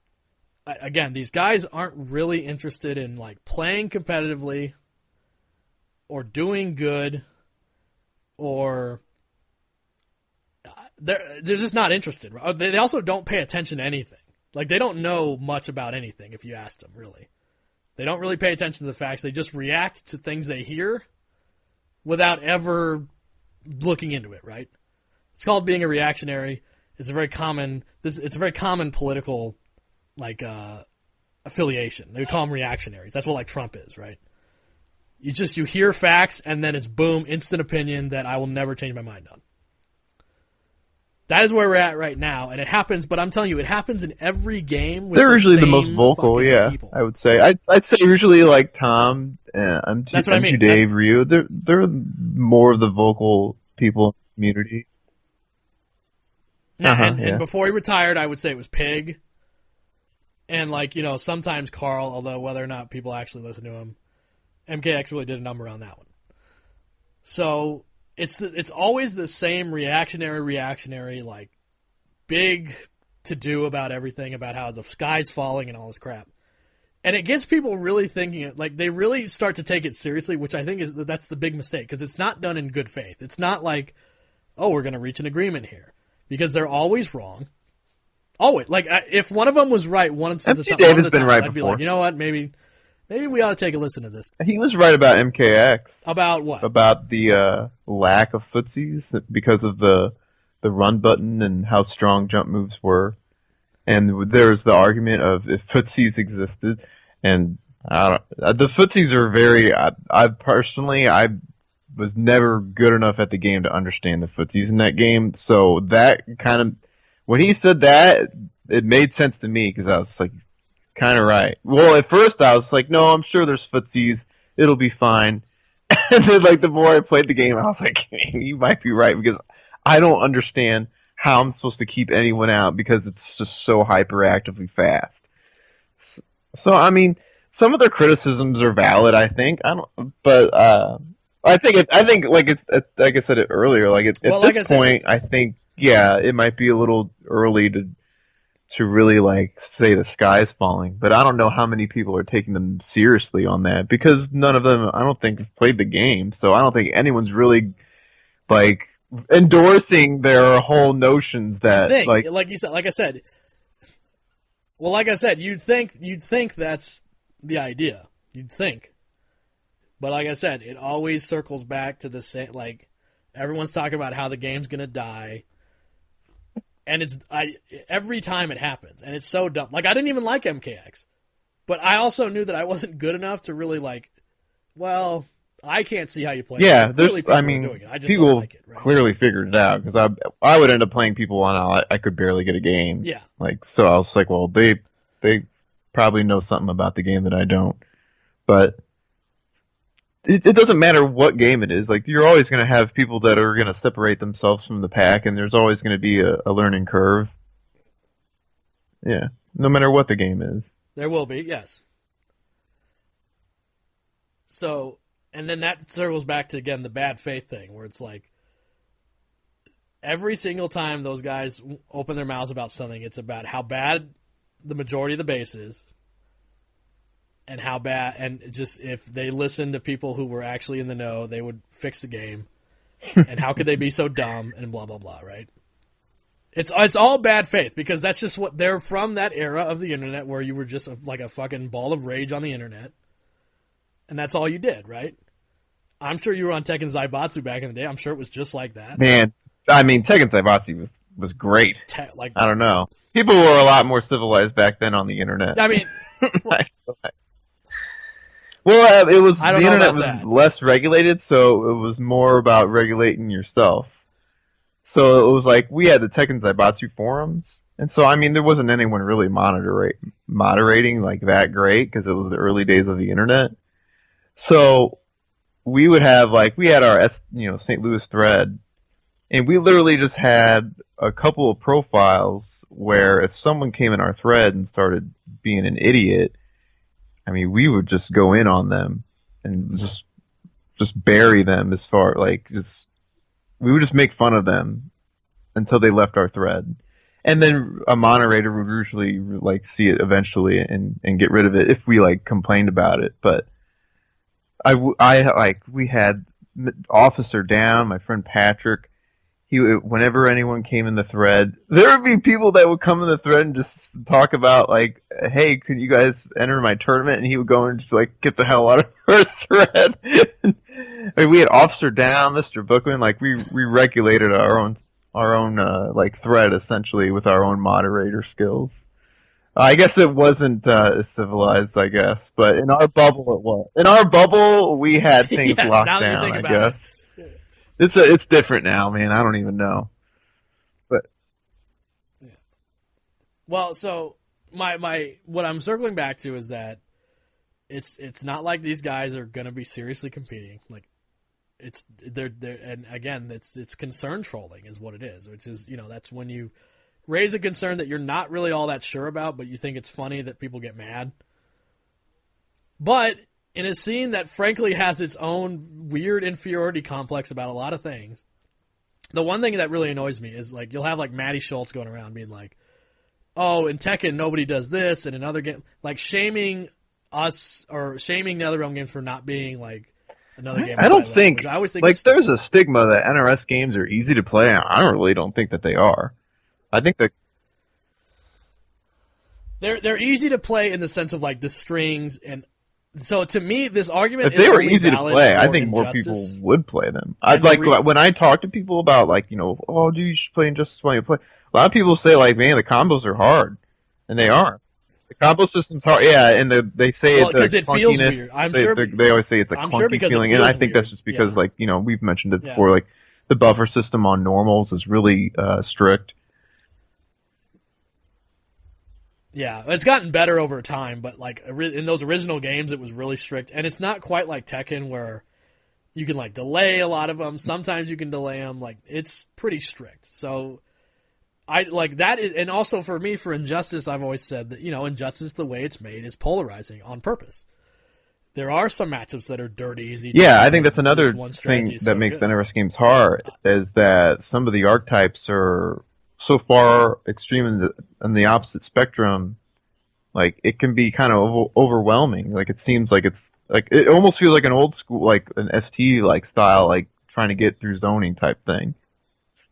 again, these guys aren't really interested in like playing competitively or doing good, or they're just not interested. They also don't pay attention to anything. Like, they don't know much about anything if you ask them, really. They don't really pay attention to the facts. They just react to things they hear without ever looking into it, right? It's called being a reactionary. It's a very common political like affiliation. They call them reactionaries. That's what like Trump is, right? You hear facts and then it's boom, instant opinion that I will never change my mind on. That is where we're at right now, and it happens. But I'm telling you, it happens in every game. They're usually the most vocal, yeah. People. I would say. I'd say usually like Tom, that's what I mean. Dave, Ryu. They're more of the vocal people in the community. And before he retired, I would say it was Pig, and like sometimes Carl. Although whether or not people actually listen to him, MKX really did a number on that one. So. It's always the same reactionary, like, big to-do about everything, about how the sky's falling and all this crap. And it gets people really thinking, like, they really start to take it seriously, which I think that's the big mistake, because it's not done in good faith. It's not like, oh, we're going to reach an agreement here. Because they're always wrong. Always. Like, if one of them was right once at the time, I'd be like, you know what, maybe we ought to take a listen to this. He was right about MKX. About what? About the lack of footsies because of the run button and how strong jump moves were. And there's the argument of if footsies existed, and the footsies are very. I personally was never good enough at the game to understand the footsies in that game. So that kind of when he said that, it made sense to me because I was like. Kind of right. Well, at first I was like, no, I'm sure there's footsies. It'll be fine. And then, like, the more I played the game, I was like, you might be right because I don't understand how I'm supposed to keep anyone out because it's just so hyperactively fast. So, I mean, some of their criticisms are valid, I think. I think like I said it earlier, like at this point, I think, yeah, it might be a little early to really like say the sky's falling, but I don't know how many people are taking them seriously on that because none of them, I don't think, have played the game, so I don't think anyone's really like endorsing their whole notions that like you said, like I said, you'd think that's the idea, you'd think, but like I said, it always circles back to the same. Like everyone's talking about how the game's gonna die. And every time it happens, and it's so dumb. Like, I didn't even like MKX, but I also knew that I wasn't good enough to really like. Well, I can't see how you play. Yeah, people clearly figured it out because I would end up playing people on I could barely get a game. Yeah, like so I was like, well, they probably know something about the game that I don't. But it doesn't matter what game it is. Like, you're always going to have people that are going to separate themselves from the pack, and there's always going to be a learning curve. Yeah, no matter what the game is. There will be, yes. So, and then that circles back to, again, the bad faith thing, where it's like, every single time those guys open their mouths about something, it's about how bad the majority of the base is, and how bad, and just if they listened to people who were actually in the know, they would fix the game, and how could they be so dumb, and blah, blah, blah, right? It's all bad faith, because that's just what they're from, that era of the internet where you were just like a fucking ball of rage on the internet, and that's all you did, right? I'm sure you were on Tekken Zaibatsu back in the day. I'm sure it was just like that. Man, I mean, Tekken Zaibatsu was great. I don't know. People were a lot more civilized back then on the internet. I mean, well, it was, I don't the know internet about was that. less regulated, so it was more about regulating yourself. So it was like, we had the Tekken Zaibatsu forums, and so, I mean, there wasn't anyone really moderating like that great, because it was the early days of the internet. So we would have, like, we had our St. Louis thread, and we literally just had a couple of profiles where if someone came in our thread and started being an idiot, I mean, we would just go in on them and just bury them as far, like, we would just make fun of them until they left our thread. And then a moderator would usually, like, see it eventually and get rid of it if we, like, complained about it. But we had Officer Down, my friend Patrick. Whenever anyone came in the thread, there would be people that would come in the thread and just talk about, like, hey, could you guys enter my tournament? And he would go and just, like, get the hell out of our thread. I mean, we had Officer Down, Mr. Bookman, like, we regulated our own like, thread, essentially, with our own moderator skills. I guess it wasn't as civilized, I guess, but in our bubble it was. In our bubble, we had things locked down, I guess. It's different now, man. I don't even know. But yeah. Well, so my what I'm circling back to is that it's not like these guys are going to be seriously competing. Like, they're and again, it's concern trolling is what it is, which is, that's when you raise a concern that you're not really all that sure about, but you think it's funny that people get mad. But in a scene that frankly has its own weird inferiority complex about a lot of things, the one thing that really annoys me is, like, you'll have, like, Matty Schultz going around being like, oh, in Tekken nobody does this, and in other games, like, shaming us or shaming the other realm games for not being, like, another game. I don't think, I always think, like, there's a stigma that NRS games are easy to play. I really don't think that they are. I think that they're easy to play in the sense of, like, the strings. And so to me, this argument, if they were easy to play, I think more people would play them. I'd like, when I talk to people about, like, oh, dude, you should play Injustice while you play. A lot of people say, like, man, the combos are hard, and they are. The combo system's hard, yeah, and they say because it feels weird. I'm sure they always say it's a clunky feeling, and I think that's just because, like, we've mentioned it before, like, the buffer system on normals is really strict. Yeah, it's gotten better over time, but, like, in those original games, it was really strict. And it's not quite like Tekken where you can, like, delay a lot of them. Sometimes you can delay them. Like, it's pretty strict. So I like that. And also for me, for Injustice, I've always said that, Injustice, the way it's made, is polarizing on purpose. There are some matchups that are dirty easy. Yeah, I think that's another thing that makes the NRS games hard, is that some of the archetypes are so far extreme in the opposite spectrum, like, it can be kind of overwhelming. Like, it seems like it almost feels like an old school, like an ST like style, like trying to get through zoning type thing.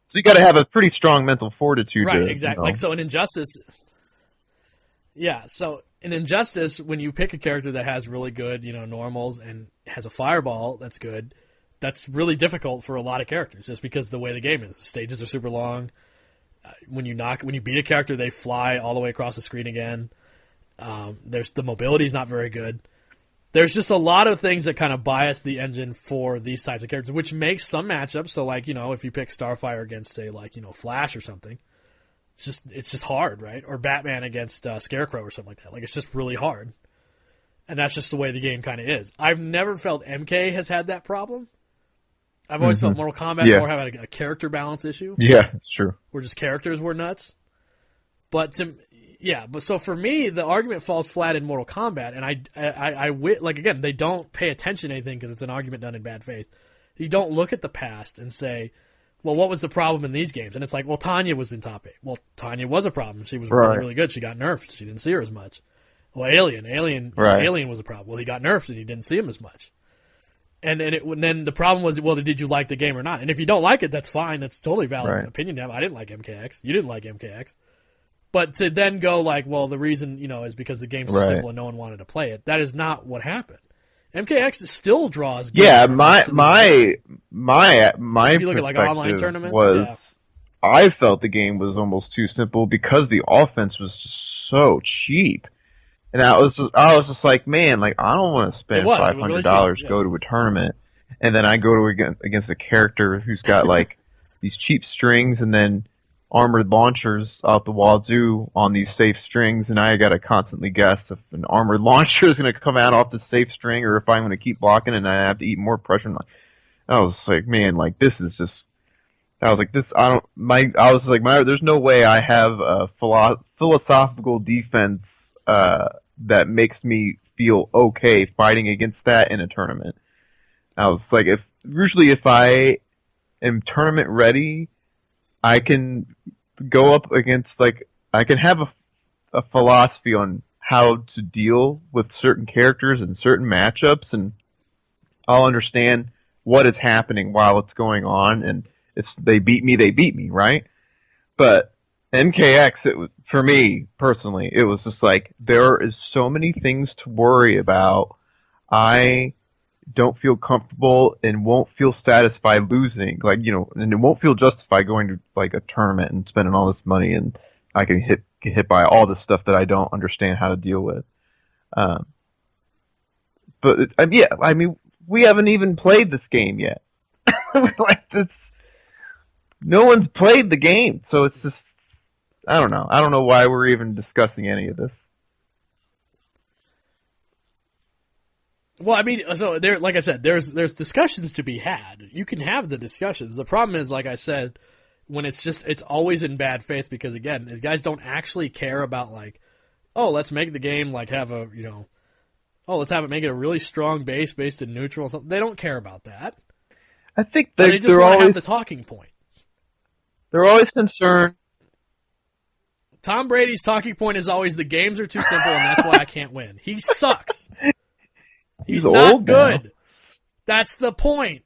So you got to have a pretty strong mental fortitude, right? Exactly. Like, so in Injustice, so in Injustice, when you pick a character that has really good, normals and has a fireball that's good, that's really difficult for a lot of characters, just because the way the game is. The stages are super long. When you beat a character, they fly all the way across the screen again. The mobility's not very good. There's just a lot of things that kind of bias the engine for these types of characters, which makes some matchups. So, like, if you pick Starfire against, say, like, Flash or something, It's just hard, right? Or Batman against Scarecrow or something like that. Like, it's just really hard. And that's just the way the game kind of is. I've never felt MK has had that problem. I've always felt Mortal Kombat more having a character balance issue. Yeah, it's true. Where just characters were nuts. But so for me, the argument falls flat in Mortal Kombat, and I like, again, they don't pay attention to anything because it's an argument done in bad faith. You don't look at the past and say, well, what was the problem in these games? And it's like, well, Tanya was in top 8. Well, Tanya was a problem. She was really, really good. She got nerfed. She didn't see her as much. Well, Alien was a problem. Well, he got nerfed and you didn't see him as much. And then the problem was, well, did you like the game or not? And if you don't like it, that's fine. That's totally valid opinion to have. I didn't like MKX. You didn't like MKX. But to then go like, well, the reason, is because the game's too simple and no one wanted to play it. That is not what happened. MKX still draws. Yeah, my if you look at like online tournaments, was I felt the game was almost too simple because the offense was just so cheap. And I was just like, man, like, I don't want to spend $500 to go to a tournament, and then I go to against a character who's got like these cheap strings and then armored launchers out the wazoo on these safe strings, and I got to constantly guess if an armored launcher is going to come out off the safe string or if I'm going to keep blocking and I have to eat more pressure. I was like, man, like, this is just. I was like, there's no way I have a philosophical defense that makes me feel okay fighting against that in a tournament. I was like, if I am tournament ready, I can go up against, like, I can have a philosophy on how to deal with certain characters and certain matchups, and I'll understand what is happening while it's going on, and if they beat me, they beat me, right? But MKX, for me personally, it was just like, there is so many things to worry about. I don't feel comfortable and won't feel satisfied losing, like, and it won't feel justified going to like a tournament and spending all this money, and I can get hit by all this stuff that I don't understand how to deal with. But I mean, we haven't even played this game yet. Like, this, no one's played the game, so it's just. I don't know. I don't know why we're even discussing any of this. Well, I mean, so there, like I said, there's discussions to be had. You can have the discussions. The problem is, like I said, when it's always in bad faith because, again, these guys don't actually care about, like, oh, let's make the game like have a, let's have it make it a really strong base based in neutral. Something. They don't care about that. I think they just want to have the talking point. They're always concerned. Tom Brady's talking point is always the games are too simple and that's why I can't win. He sucks. He's not old good. Now. That's the point.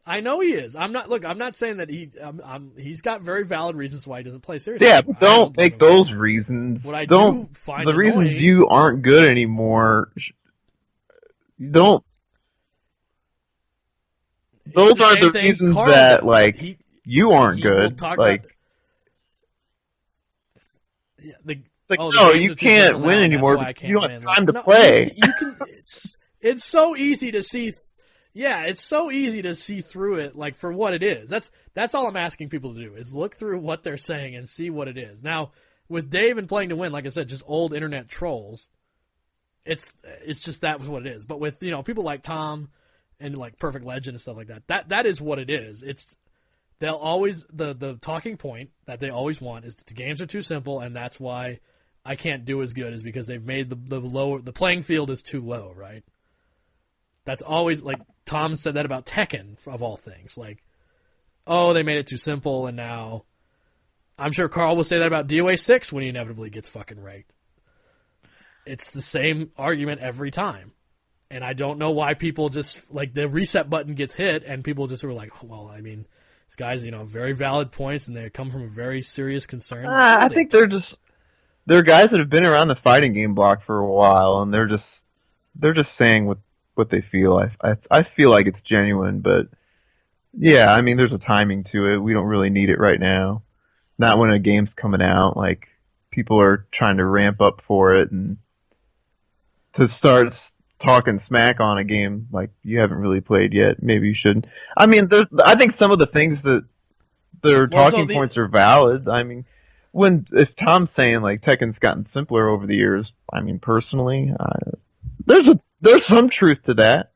I know he is. I'm not saying that he's got very valid reasons why he doesn't play seriously. Yeah, but don't make those reasons. What I do find the reasons you aren't good anymore. Don't. Those are the reasons that, like, you aren't good. Like. No, you can't win anymore because you don't have time to play. It's so easy to see. Yeah, it's so easy to see through it, like, for what it is. That's all I'm asking people to do is look through what they're saying and see what it is. Now, with Dave and Playing to Win, like I said, just old internet trolls. It's just that's what it is. But with people like Tom and like Perfect Legend and stuff like that, that is what it is. They'll always the talking point that they always want is that the games are too simple, and that's why I can't do as good, is because they've made the playing field is too low, right? That's always, like, Tom said that about Tekken, of all things. Like, oh, they made it too simple, and now I'm sure Carl will say that about DOA 6 when he inevitably gets fucking raked. It's the same argument every time. And I don't know why people just, like, the reset button gets hit, and people just are like, well, I mean, these guys, very valid points, and they come from a very serious concern. I think they're guys that have been around the fighting game block for a while, and they're just saying what they feel. I feel like it's genuine, but yeah, I mean, there's a timing to it. We don't really need it right now. Not when a game's coming out. Like, people are trying to ramp up for it, and to start talking smack on a game like you haven't really played yet, maybe you shouldn't. I mean, I think some of the things that their talking points are valid. I mean, if Tom's saying like Tekken's gotten simpler over the years, I mean, personally, there's some truth to that.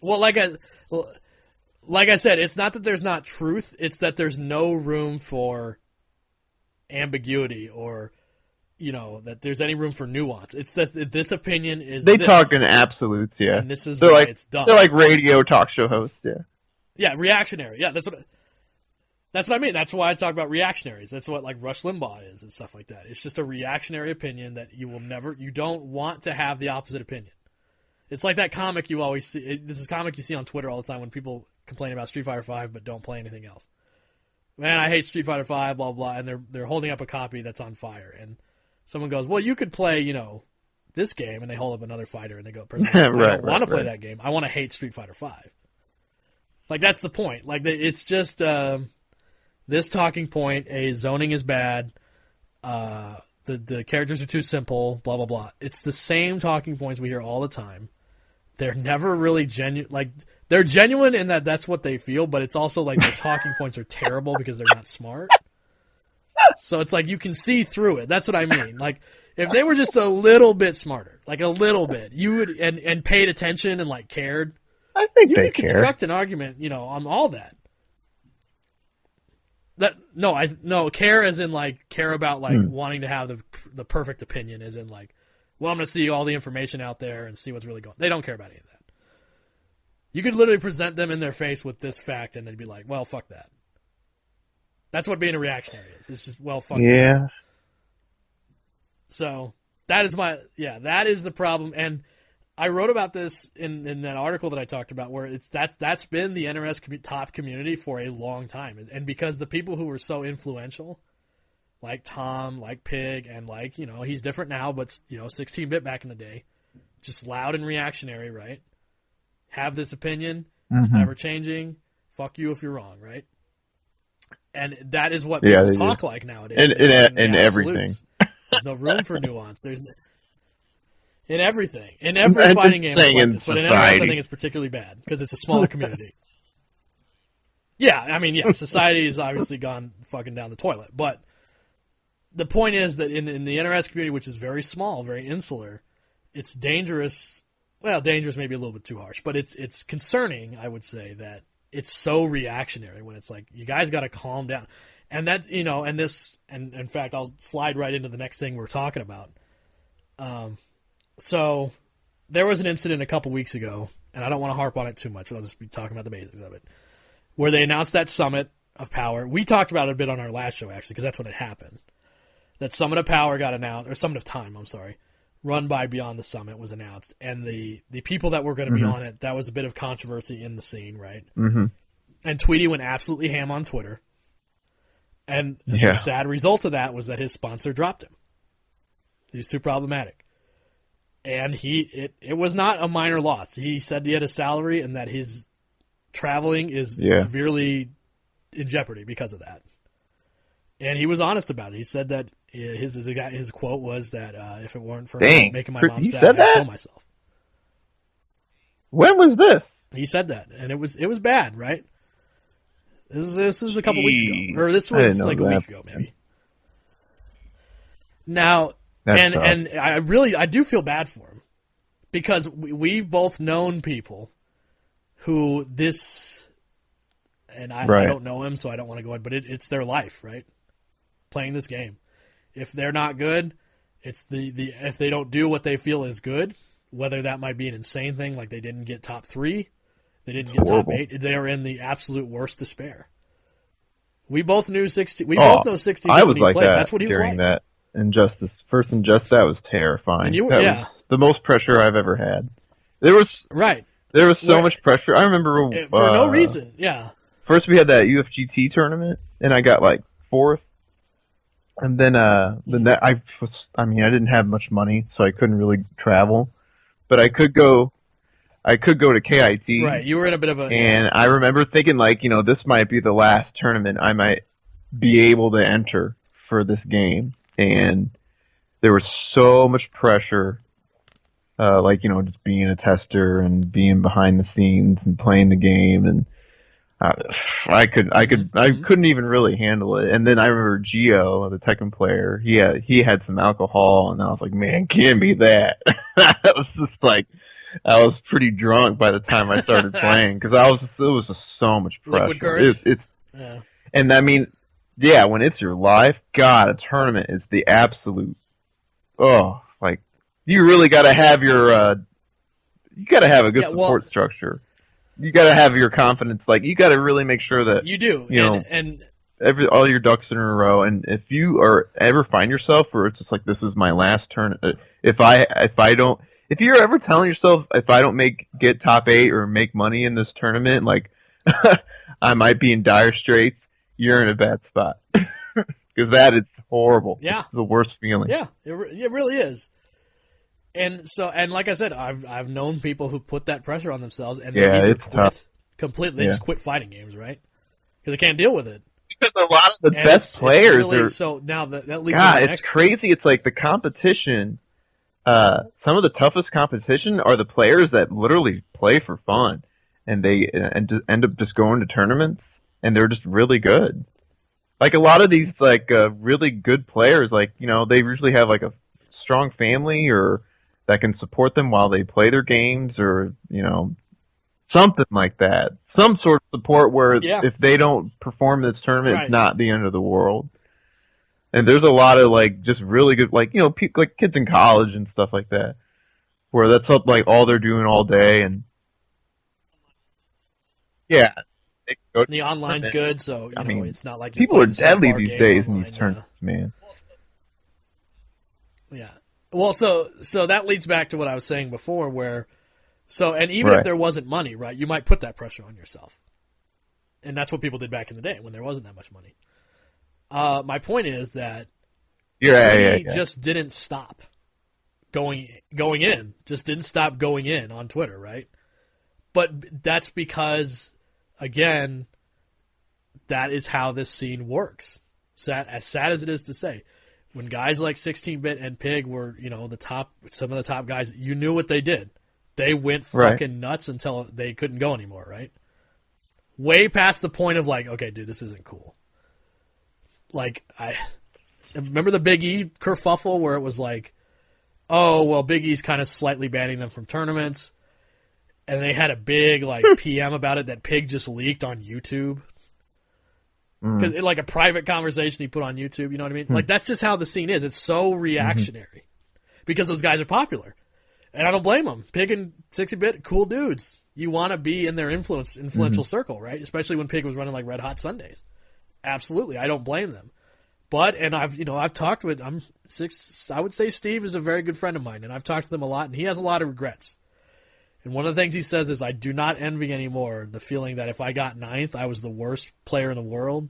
Well, like I said, it's not that there's not truth; it's that there's no room for ambiguity or, that there's any room for nuance. It's that this opinion is. They talk in absolutes, yeah. And this is why it's done. They're like radio talk show hosts, yeah. Yeah, reactionary. Yeah, that's what I mean. That's why I talk about reactionaries. That's what like Rush Limbaugh is and stuff like that. It's just a reactionary opinion that you don't want to have the opposite opinion. It's like that comic you always see. This is a comic you see on Twitter all the time when people complain about Street Fighter V but don't play anything else. Man, I hate Street Fighter V, blah blah, and they're holding up a copy that's on fire, and someone goes, "Well, you could play, this game," and they hold up another fighter, and they go, "I don't want to play that game. I want to hate Street Fighter V." Like that's the point. Like it's just this talking point: zoning is bad. The characters are too simple. Blah blah blah. It's the same talking points we hear all the time. They're never really genuine. Like they're genuine in that that's what they feel, but it's also like their talking points are terrible because they're not smart. So it's like you can see through it. That's what I mean. Like if they were just a little bit smarter, like a little bit, you would and paid attention and like cared. I think you they could construct an argument, on all that. Care as in like care about like wanting to have the perfect opinion, as in like, well, I'm going to see all the information out there and see what's really going on. They don't care about any of that. You could literally present them in their face with this fact and they'd be like, well, fuck that. That's what being a reactionary is. It's just, well, fuck that. So that is that is the problem. And I wrote about this in that article that I talked about where that's been the NRS top community for a long time. And because the people who were so influential, like Tom, like Pig, and like, he's different now, but, 16-bit back in the day, just loud and reactionary, right? Have this opinion, it's never changing, fuck you if you're wrong, right? And that is what people talk like nowadays. In everything. There's no room for nuance. There's in everything. In every fighting game it's like this, but in NRS I think it's particularly bad because it's a smaller community. Yeah, I mean, society has obviously gone fucking down the toilet, but the point is that in the NRS community, which is very small, very insular, it's dangerous. Well, dangerous may be a little bit too harsh, but it's concerning, I would say, that it's so reactionary when it's like, you guys got to calm down. And that, and in fact, I'll slide right into the next thing we're talking about. So there was an incident a couple weeks ago, and I don't want to harp on it too much, but I'll just be talking about the basics of it, where they announced that Summit of Power. We talked about it a bit on our last show, actually, because that's when it happened. That Summit of Power got announced, or Summit of Time, I'm sorry, run by Beyond the Summit was announced. And the people that were going to be on it, that was a bit of controversy in the scene, right? Mm-hmm. And Tweedy went absolutely ham on Twitter. And the sad result of that was that his sponsor dropped him. He was too problematic. And it was not a minor loss. He said he had a salary and that his traveling is severely in jeopardy because of that. And he was honest about it. He said that his quote was that if it weren't for making my mom sad, I'd kill myself. When was this? He said that, and it was bad, right? This was a couple weeks ago, or this was like a week ago, maybe. Now, and I do feel bad for him because we've both known people who this, and I don't know him, so I don't want to go in, but it's their life, right? Playing this game. If they're not good, it's if they don't do what they feel is good, whether that might be an insane thing like they didn't get top 3, they didn't get top 8, they are in the absolute worst despair. We both knew 60. We both know 60. I was like played. that. That's what he was during like. That Injustice. First Injustice, that was terrifying. That was the most pressure I've ever had. There was so much pressure. I remember for no reason. Yeah. First we had that UFGT tournament, and I got like 4th. And then I didn't have much money, so I couldn't really travel, but I could go to KIT. Right, you were in a bit of a. And I remember thinking like, this might be the last tournament I might be able to enter for this game, and there was so much pressure, just being a tester and being behind the scenes and playing the game, and I couldn't even really handle it. And then I remember Gio, the Tekken player, he had some alcohol, and I was like, man, give me that. I was just like, I was pretty drunk by the time I started playing because it was just so much pressure. Liquid courage. Yeah. And I mean, yeah, when it's your life, God, a tournament is the absolute. Oh, like you really got to have you got to have a good support structure. You got to have your confidence. Like you got to really make sure that you do. And all your ducks in a row. And if you ever find yourself where it's just like this is my last turn, if you're ever telling yourself if I don't get top 8 or make money in this tournament, like I might be in dire straits, you're in a bad spot because that is horrible. Yeah, it's the worst feeling. Yeah, it really is. And so, and like I said, I've known people who put that pressure on themselves and they it's tough. Completely. They just quit fighting games, right? Because they can't deal with it. Because a lot of the best players are. So now that leads. God, it's crazy. It's like the competition. Some of the toughest competition are the players that literally play for fun, and they end up just going to tournaments, and they're just really good. Like a lot of these, like really good players, like they usually have like a strong family or that can support them while they play their games, or something like that. Some sort of support where if they don't perform in this tournament, it's not the end of the world. And there's a lot of like just really good, like like kids in college and stuff like that, where that's like all they're doing all day, and the online's good, so it's not like people are deadly these days in these tournaments, man. Yeah. Well, so that leads back to what I was saying before, where and even if there wasn't money, right, you might put that pressure on yourself, and that's what people did back in the day when there wasn't that much money. My point is that just didn't stop going in, just didn't stop going in on Twitter, right? But that's because, again, that is how this scene works. As sad as it is to say, when guys like 16-Bit and Pig were, some of the top guys, you knew what they did. They went fucking nuts until they couldn't go anymore, right? Way past the point of like, okay, dude, this isn't cool. Like, I remember the Big E kerfuffle where it was like, oh, well, Big E's kind of slightly banning them from tournaments. And they had a big, like, PM about it that Pig just leaked on YouTube. Because like a private conversation he put on YouTube, you know what I mean? Like, that's just how the scene is. It's so reactionary. Because those guys are popular. And I don't blame them. Pig and 60-Bit, cool dudes. You want to be in their influential circle, right? Especially when Pig was running like Red Hot Sundays. Absolutely, I don't blame them. But, and I've talked with, I would say Steve is a very good friend of mine, and I've talked to him a lot, and he has a lot of regrets. And one of the things he says is, I do not envy anymore the feeling that if I got 9th, I was the worst player in the world.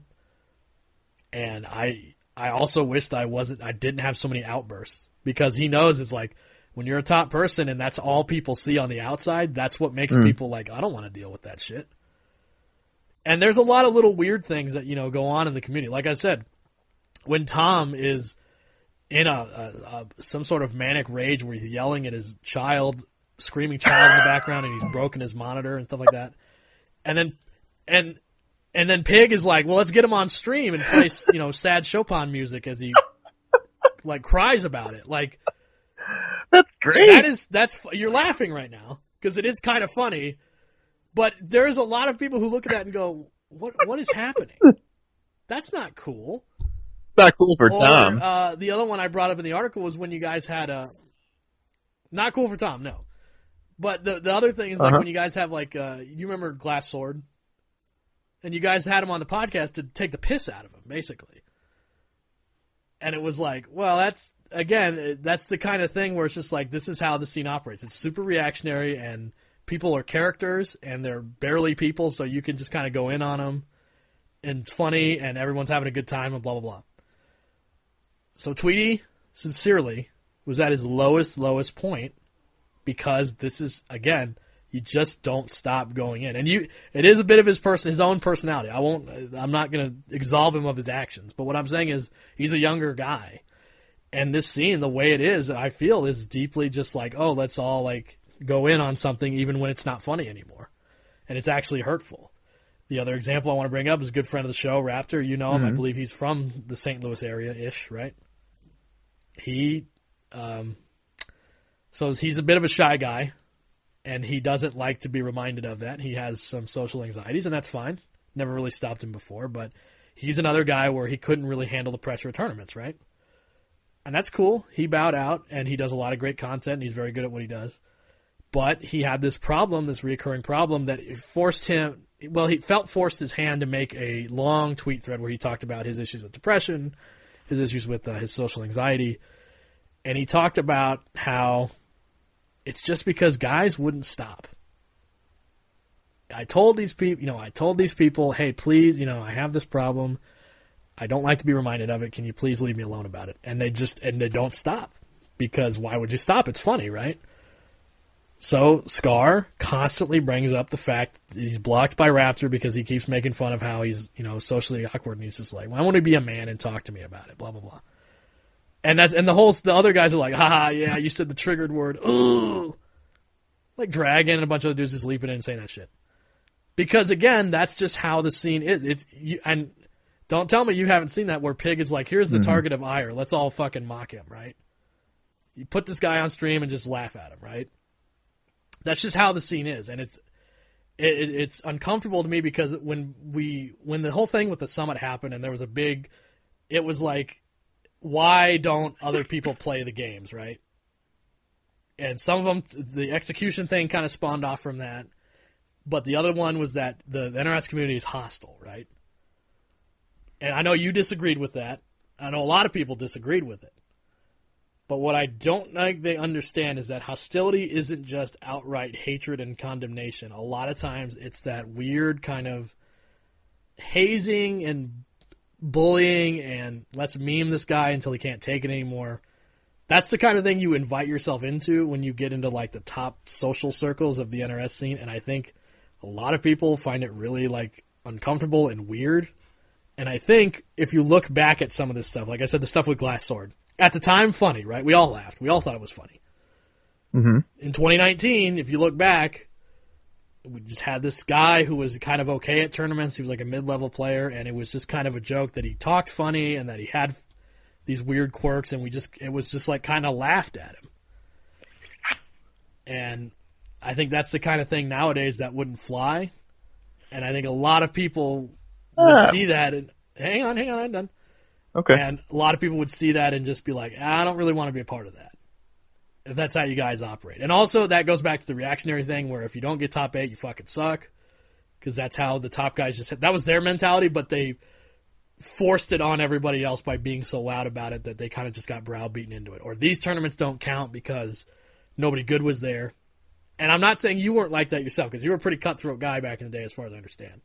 And I also wish that I didn't have so many outbursts, because he knows it's like, when you're a top person and that's all people see on the outside, that's what makes people like, I don't want to deal with that shit. And there's a lot of little weird things that, go on in the community. Like I said, when Tom is in some sort of manic rage where he's yelling at his screaming child in the background, and he's broken his monitor and stuff like that. And then Pig is like, well, let's get him on stream and play, sad Chopin music as he like cries about it. Like, that's great. You're laughing right now because it is kind of funny. But there's a lot of people who look at that and go, "What is happening? That's not cool." Not cool for Tom. The other one I brought up in the article was when you guys had not cool for Tom, no. But the other thing is like when you guys have like you remember Glass Sword, and you guys had him on the podcast to take the piss out of him, basically. And it was like, well, that's the kind of thing where it's just like, this is how the scene operates. It's super reactionary, and people are characters, and they're barely people, so you can just kind of go in on them, and it's funny, and everyone's having a good time, and blah, blah, blah. So Tweedy, sincerely, was at his lowest point, because this is, again, you just don't stop going in. And it is a bit of his own personality. I'm not going to absolve him of his actions, but what I'm saying is he's a younger guy. And this scene, the way it is, I feel, is deeply just like, oh, let's all like go in on something even when it's not funny anymore. And it's actually hurtful. The other example I want to bring up is a good friend of the show, Raptor. You know him. I believe he's from the St. Louis area-ish, right? So he's a bit of a shy guy, and he doesn't like to be reminded of that. He has some social anxieties, and that's fine. Never really stopped him before, but he's another guy where he couldn't really handle the pressure of tournaments, right? And that's cool. He bowed out, and he does a lot of great content, and he's very good at what he does. But he had this problem, this reoccurring problem, that forced him, well, he felt forced his hand to make a long tweet thread where he talked about his issues with depression, his issues with his social anxiety, and he talked about how it's just because guys wouldn't stop. I told these people, hey, please, I have this problem. I don't like to be reminded of it. Can you please leave me alone about it? And they don't stop, because why would you stop? It's funny, right? So Scar constantly brings up the fact that he's blocked by Raptor because he keeps making fun of how he's, socially awkward, and he's just like, well, I want to be a man and talk to me about it, blah, blah, blah. And the other guys are like, haha, yeah, you said the triggered word, ooh. Like Dragon and a bunch of other dudes just leaping in and saying that shit. Because again, that's just how the scene is. And don't tell me you haven't seen that where Pig is like, here's the target of ire. Let's all fucking mock him, right? You put this guy on stream and just laugh at him, right? That's just how the scene is, and it's uncomfortable to me because when the whole thing with the summit happened and there was it was like, why don't other people play the games, right? And some of them, the execution thing kind of spawned off from that, but the other one was that the NRS community is hostile, right? And I know you disagreed with that. I know a lot of people disagreed with it. But what I don't think they understand is that hostility isn't just outright hatred and condemnation. A lot of times it's that weird kind of hazing and bullying and let's meme this guy until he can't take it anymore. That's the kind of thing you invite yourself into when you get into like the top social circles of the NRS scene. And I think a lot of people find it really like uncomfortable and weird. And I think if you look back at some of this stuff, like I said, the stuff with Glass Sword, at the time, funny, right? We all laughed. We all thought it was funny. Mm-hmm. In 2019, if you look back, we just had this guy who was kind of okay at tournaments. He was like a mid-level player, and it was just kind of a joke that he talked funny and that he had these weird quirks, and it was just like kind of laughed at him. And I think that's the kind of thing nowadays that wouldn't fly. And I think a lot of people would see that and hang on, I'm done. Okay. And a lot of people would see that and just be like, I don't really want to be a part of that. If that's how you guys operate. And also that goes back to the reactionary thing where if you don't get top 8, you fucking suck. Because that's how the top guys that was their mentality, but they forced it on everybody else by being so loud about it that they kind of just got browbeaten into it. Or these tournaments don't count because nobody good was there. And I'm not saying you weren't like that yourself, because you were a pretty cutthroat guy back in the day as far as I understand.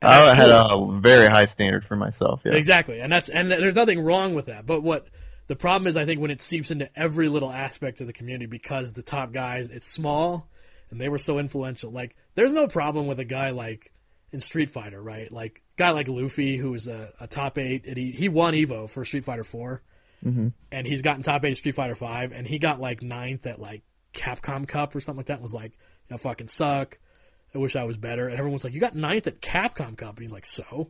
I had a very high standard for myself. Yeah. Exactly, and there's nothing wrong with that. But what the problem is, I think, when it seeps into every little aspect of the community, because the top guys, it's small, and they were so influential. Like, there's no problem with a guy like in Street Fighter, right? Like a guy like Luffy, who was a top 8, and he won Evo for Street Fighter 4, and he's gotten top 8 in Street Fighter 5, and he got like 9th at like Capcom Cup or something like that. And was like, I fucking suck. I wish I was better. And everyone's like, you got 9th at Capcom Cup. And he's like, so?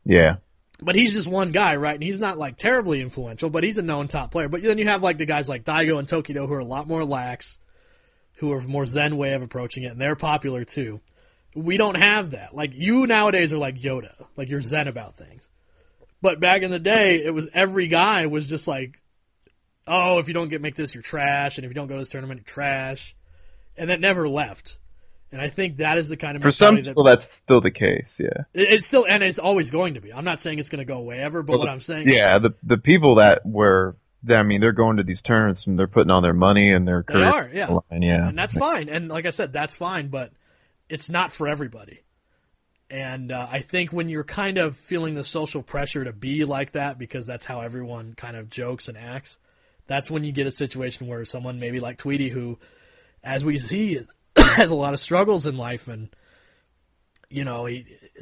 Yeah. But he's just one guy, right? And he's not like terribly influential, but he's a known top player. But then you have like the guys like Daigo and Tokido who are a lot more lax, who are a more zen way of approaching it, and they're popular too. We don't have that. Like, you nowadays are like Yoda. Like, you're zen about things. But back in the day, it was every guy was just like, oh, if you don't make this, you're trash. And if you don't go to this tournament, you're trash. And that never left. And I think that is the kind of mentality for some people that's still the case. Yeah, it's still, and it's always going to be. I'm not saying it's going to go away ever, but what I'm saying, the people that were, I mean, they're going to these tournaments and they're putting on their money and their career. They are, yeah, and that's fine. And like I said, that's fine, but it's not for everybody. And I think when you're kind of feeling the social pressure to be like that, because that's how everyone kind of jokes and acts, that's when you get a situation where someone maybe like Tweedy, who, as we see, has a lot of struggles in life, and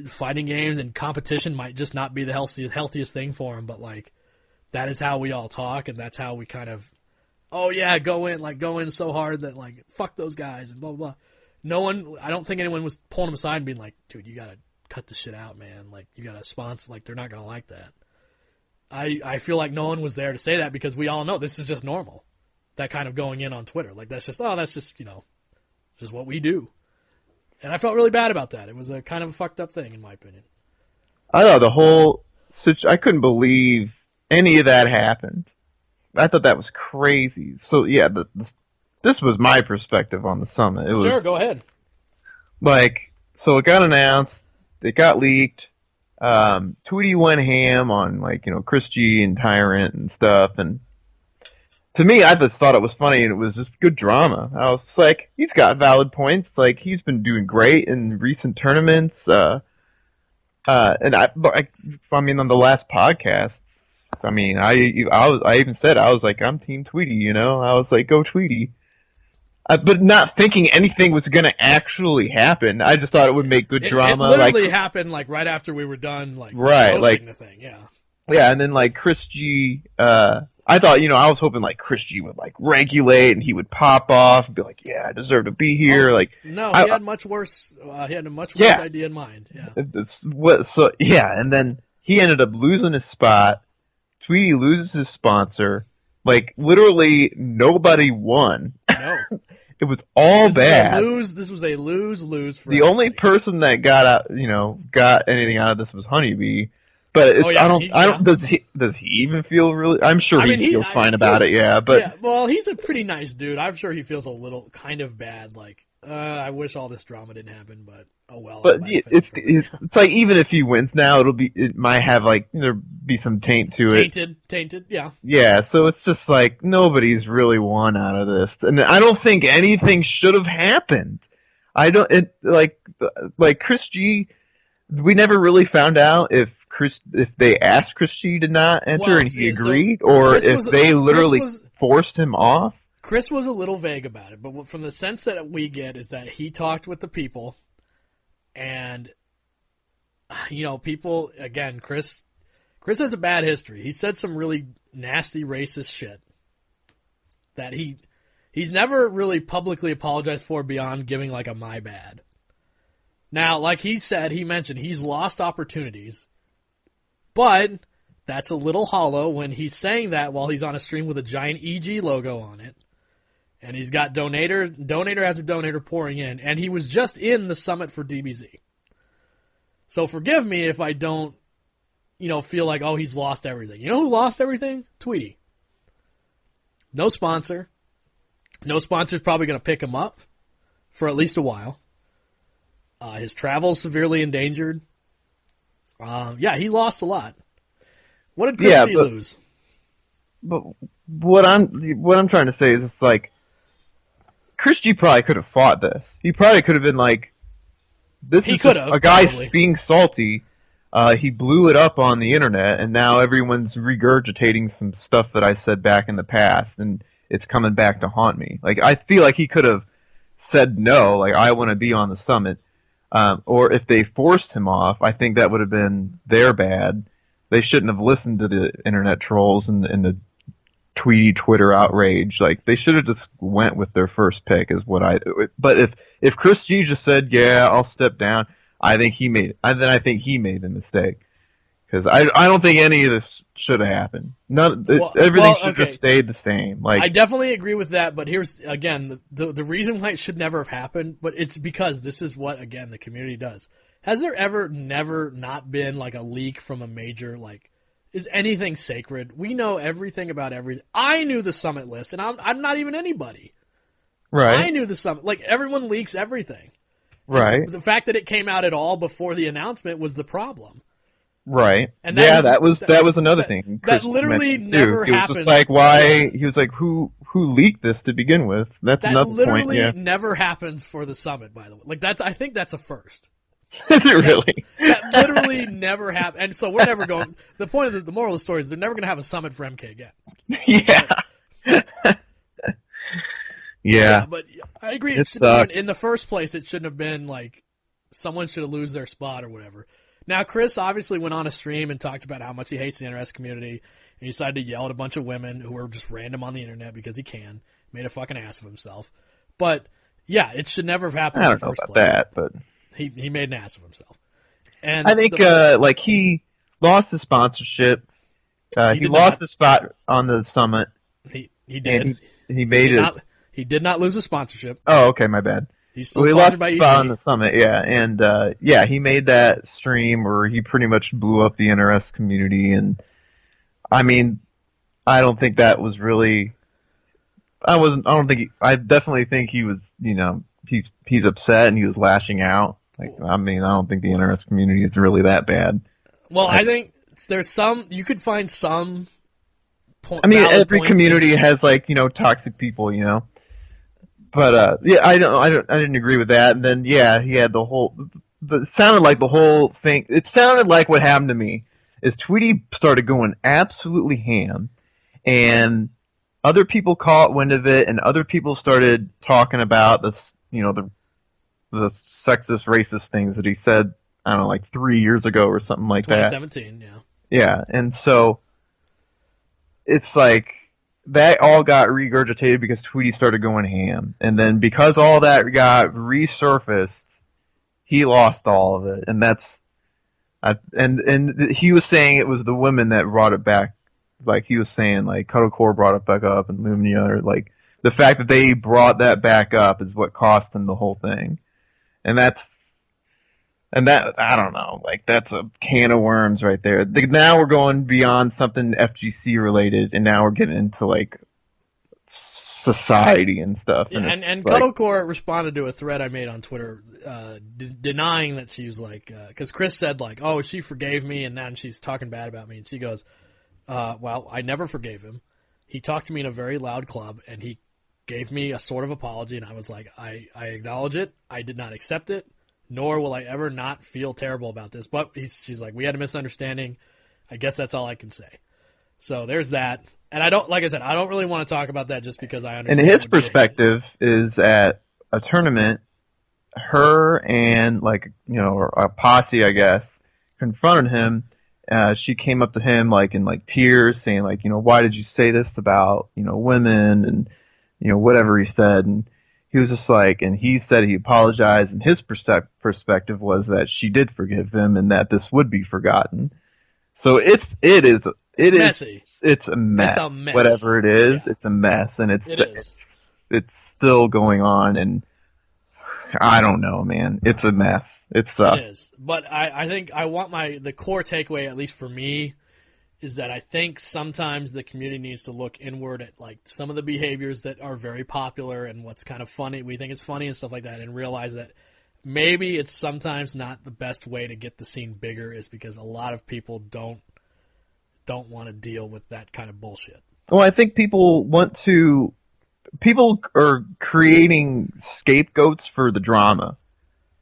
fighting games and competition might just not be the healthiest thing for him. But like, that is how we all talk, and that's how we kind of, go in so hard that like fuck those guys and blah blah blah. I don't think anyone was pulling him aside and being like, dude, you gotta cut the shit out, man. Like, you gotta sponsor, like, they're not gonna like that. I feel like no one was there to say that because we all know this is just normal. That kind of going in on Twitter. Like, that's just just what we do. And I felt really bad about that. It was a kind of a fucked up thing, in my opinion. I thought the whole I couldn't believe any of that happened. I thought that was crazy. So, yeah, this was my perspective on the summit. It was, sure, go ahead. Like, so it got announced, it got leaked, Tweedy went ham on, like, Chris G and Tyrant and stuff, and to me, I just thought it was funny, and it was just good drama. I was just like, he's got valid points, like, he's been doing great in recent tournaments, and I mean, on the last podcast, I mean, I even said, I was like, I'm Team Tweedy, I was like, go Tweedy. But not thinking anything was going to actually happen. I just thought it would make good drama. It literally happened, like, right after we were done, like, posting the thing, yeah. Yeah, and then, like, Chris G, I thought, I was hoping, like, Chris G would, like, regulate and he would pop off and be like, yeah, I deserve to be here. No, he had much worse, idea in mind, yeah. And then he ended up losing his spot. Tweedy loses his sponsor. Like, literally nobody won. No. It was all bad. This was a lose-lose for the only person that got out, got anything out of this was Honeybee. But does he even feel really? I'm sure he feels fine about it. Yeah, but yeah, well, he's a pretty nice dude. I'm sure he feels a little kind of bad. Like, I wish all this drama didn't happen, but oh well. But it's like even if he wins now, it might have like there be some taint to it. Tainted, yeah. Yeah, so it's just like nobody's really won out of this, and I don't think anything should have happened. Like Chris G. We never really found out if they asked Chris G to not enter and he agreed, or if they literally forced him off. Chris was a little vague about it, but from the sense that we get is that he talked with the people, and people again. Chris has a bad history. He said some really nasty racist shit that he's never really publicly apologized for beyond giving like a my bad. Now, like he mentioned, he's lost opportunities, but that's a little hollow when he's saying that while he's on a stream with a giant EG logo on it, and he's got donator after donator pouring in, and he was just in the summit for DBZ. So forgive me if I don't, feel like, oh, he's lost everything. You know who lost everything? Tweedy. No sponsor. No sponsor's probably going to pick him up for at least a while. His travel's severely endangered. He lost a lot. What did Chris G lose? But what I'm trying to say is it's like Chris G probably could have fought this. He probably could have been like, this is a guy being salty. He blew it up on the internet, and now everyone's regurgitating some stuff that I said back in the past, and it's coming back to haunt me. Like, I feel like he could have said no, like, I want to be on the summit. Or if they forced him off, I think that would have been their bad. They shouldn't have listened to the internet trolls and the Tweety Twitter outrage. Like, they should have just went with their first pick but if Chris G just said, yeah, I'll step down, I think he made the mistake. Because I don't think any of this should have happened. Everything should have stayed the same. Like, I definitely agree with that, but here's, again, the reason why it should never have happened, but it's because this is what, again, the community does. Has there ever never not been, like, a leak from a major, like, is anything sacred? We know everything about everything. I knew the summit list, and I'm not even anybody. Right. I knew the summit. Like, everyone leaks everything. Right. And the fact that it came out at all before the announcement was the problem. Right. And that was another thing. That literally never happens. He was just like, why? He was like, who leaked this to begin with? That's another point. That literally never happens for the summit, by the way. Like, I think that's a first. Is it really? That literally never happened. And so we're never going. The point of the moral of the story is they're never going to have a summit for MK again. Yeah. Yeah. But I agree. In the first place, it shouldn't have been like someone should have lose their spot or whatever. Now, Chris obviously went on a stream and talked about how much he hates the NRS community, and he decided to yell at a bunch of women who were just random on the internet because he can. Made a fucking ass of himself. But Yeah, it should never have happened. I in the don't know first about place. that, but he made an ass of himself. And I think like he lost his sponsorship. He lost his spot on the summit. He did. He made it. He did not lose his sponsorship. Oh, okay, my bad. He's still sponsored by EG. He lost his spot on the summit, yeah, and he made that stream where he pretty much blew up the NRS community, and I mean, I don't think that was really. I definitely think he was. He's upset and he was lashing out. Like, I mean, I don't think the NRS community is really that bad. Well, I think there's some. You could find some. Every community has like toxic people, But I didn't agree with that. And then he had it sounded like the whole thing. It sounded like what happened to me is Tweedy started going absolutely ham, and other people caught wind of it, and other people started talking about this, the sexist, racist things that he said. I don't know, like 3 years ago or something like that. 2017, yeah. Yeah, and so it's like that all got regurgitated because Tweedy started going ham, and then because all that got resurfaced, he lost all of it, and and he was saying it was the women that brought it back. Like he was saying, like Cuddlecore brought it back up, and Lumnia, like the fact that they brought that back up is what cost him the whole thing, and that I don't know, like that's a can of worms right there. Now we're going beyond something FGC related, and now we're getting into like society and stuff. Yeah, and Cuddlecore responded to a thread I made on Twitter, denying that she's like, because Chris said like, oh, she forgave me, and then she's talking bad about me, and she goes, well, I never forgave him. He talked to me in a very loud club, and he gave me a sort of apology, and I was like, I acknowledge it. I did not accept it, nor will I ever not feel terrible about this. But she's like, we had a misunderstanding. I guess that's all I can say. So there's that. And I don't really want to talk about that just because I understand. And his perspective is at a tournament, her and a posse, I guess, confronted him. She came up to him in tears, saying why did you say this about women and whatever he said, and he was just and he said he apologized, and his perspective was that she did forgive him and that this would be forgotten. So it's messy. It's a mess. It's a mess. Whatever it is, it's a mess, and it's still going on, and I don't know, man. It's a mess. It is. But I think I want the core takeaway, at least for me, is that I think sometimes the community needs to look inward at some of the behaviors that are very popular and what's kind of funny. We think it's funny and stuff like that, and realize that maybe it's sometimes not the best way to get the scene bigger, is because a lot of people don't want to deal with that kind of bullshit. Well, I think people are creating scapegoats for the drama.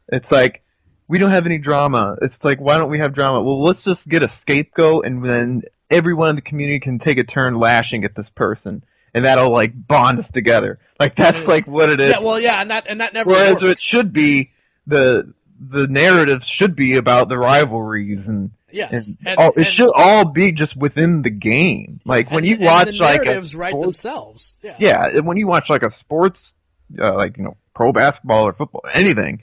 It's like, we don't have any drama. It's like, why don't we have drama? Well, let's just get a scapegoat, and then everyone in the community can take a turn lashing at this person, and that'll bond us together. That's what it is. Yeah, well, yeah, and that never Whereas works. It should be the narrative should be about the rivalries and. Yes, it should all be just within the game. When you watch the narratives write themselves. Yeah, when you watch a sports, pro basketball or football, anything,